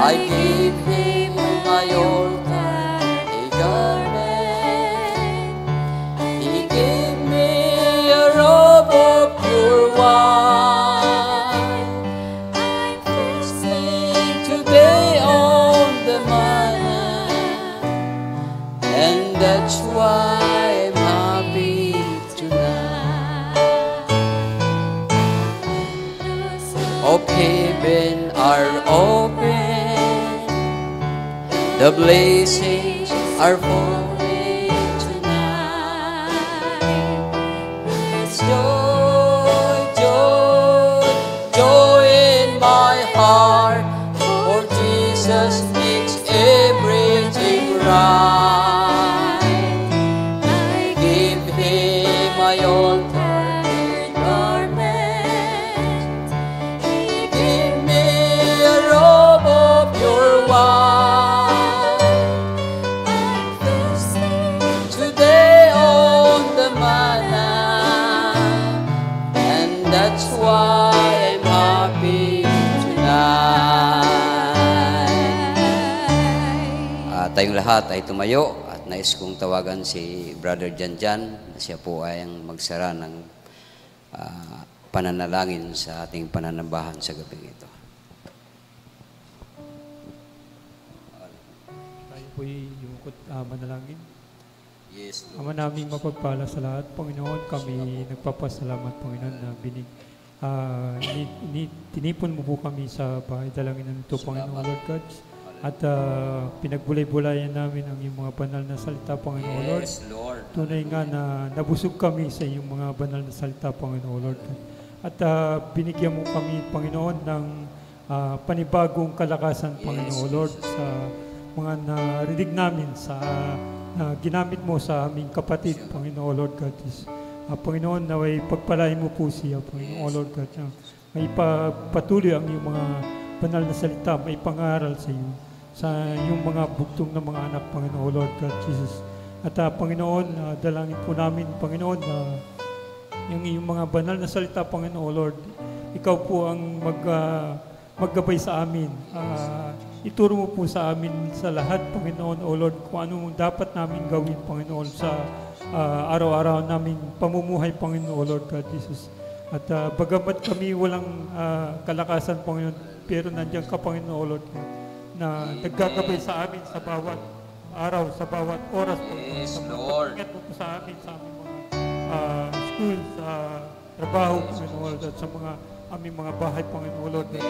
A: I gave Him my altar, a garment. He gave me a robe of pure white. I'm feasting today on the manna, and that's why I'm happy tonight. Of heaven are open, the blessings are falling tonight. There's joy, joy, joy in my heart, for Jesus makes everything right. I give Him my altar garment. He gave me a robe of pure white. I'm feasting today on the manna, and that's why I'm happy tonight. Tayong lahat ay tumayo at nais kong tawagan si Brother Janjan na siya po ay ang magsara ng pananalangin sa ating pananambahan sa gabing ito.
D: Tayo po'y yungkot manalangin.
A: Yes,
D: Ama naming mapagpala sa lahat, Panginoon, kami nagpapasalamat, Panginoon, na tinipon mo po kami sa bahay dalangin ng ito, Panginoon, Lord God. At pinagbulay-bulayan namin ang iyong mga banal na salita, Panginoon, Lord.
A: Yes, Lord.
D: Tunay nga na nabusog kami sa iyong mga banal na salita, Panginoon, Lord God. At binigyan mo kami, Panginoon, ng panibagong kalakasan, Panginoon, Lord, sa mga narinig namin sa ginamit mo sa aming kapatid, Panginoon, Lord God. Panginoon, naway pagpalain mo po siya, Panginoon, Lord God. May patuloy ang iyong mga banal na salita, may pangaral sa iyo, sa iyong mga bugtong na mga anak, Panginoon, Lord God Jesus. At Panginoon, dalangin po namin, Panginoon, na yung iyong mga banal na salita, Panginoon, Lord, ikaw po ang maggabay sa amin. Ituro mo po sa amin sa lahat, Panginoon, O Lord, kung ano dapat namin gawin, Panginoon, sa araw-araw naming pamumuhay, Panginoon, Lord God Jesus. At bagamat kami walang kalakasan, Panginoon, pero nandiyan ka, Panginoon, Lord God, na naggagabay sa amin sa bawat araw, sa bawat oras, Panginoon.
A: Yes, Lord.
D: Pagpapaingat mo po sa amin, sa aming mga school, sa trabaho, Panginoon, Lord, at sa mga aming mga bahay, Panginoon, Lord God.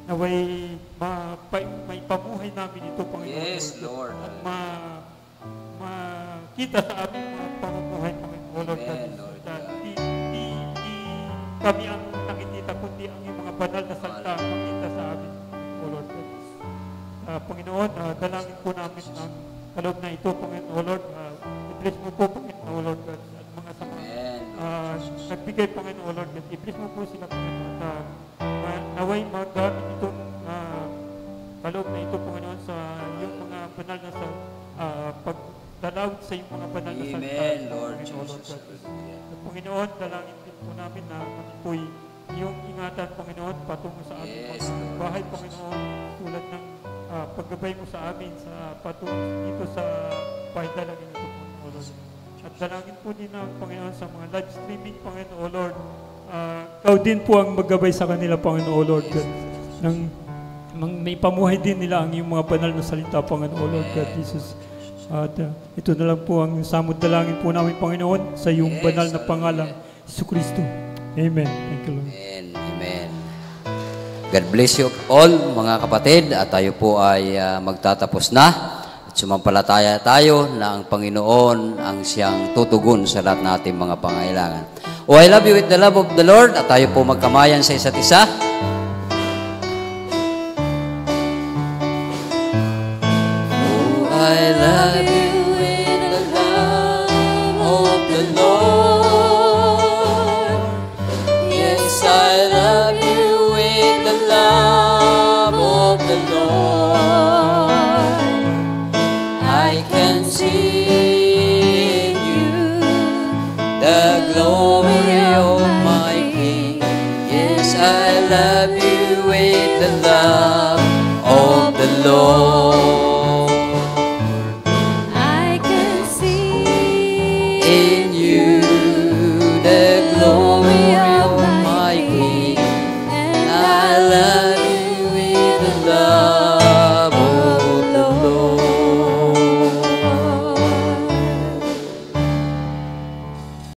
D: naway may pamuhay namin ito, Panginoon.
A: Yes, Lord.
D: At makita sa aming mga pamumuhay, Panginoon, Lord.
A: Amen, Lord
D: At
A: God.
D: di kami ang nakikita, kundi ang iyong mga banal na salita ang makita sa amin, O Lord. Panginoon, dalangin po namin ang kaloob na ito, Panginoon, Lord. I-bless mo po, Panginoon, Lord. At mga sa mga nagbigay, Panginoon, Lord. I-bless mo po sila, Panginoon. Naway magamit itong kaloob na ito, Panginoon, sa iyong mga banal na sa pagdalawit sa iyong mga banal na salita.
A: Amen, Lord
D: Panginoon,
A: Jesus.
D: At Panginoon, dalangin din po namin na kami po'y iyong ingatan, Panginoon, patungo sa aming
A: Yes,
D: mga bahay, Panginoon, tulad ng paggabay mo sa amin sa patungo dito sa bahay dalangin ito, Panginoon, Lord. At dalangin po din ang Panginoon sa mga live streaming, Panginoon, Lord. Ikaw din po ang maggabay sa kanila, Panginoon, Lord God. May pamuhay din nila ang iyong mga banal na salita, Panginoon, Lord God, Jesus. At ito na lang po ang samod dalangin po namin, Panginoon, sa iyong banal na pangalan, Jesucristo. Amen. Thank you, Lord.
A: Amen. Amen. God bless you all, mga kapatid. At tayo po ay magtatapos na. At sumampalataya tayo na ang Panginoon ang siyang tutugon sa lahat nating mga pangailangan. Oh, I love you with the love of the Lord. At tayo po magkamayan sa isa't isa. Oh, I love you with the love of the Lord. Yes, I love you with the love of the Lord. I can see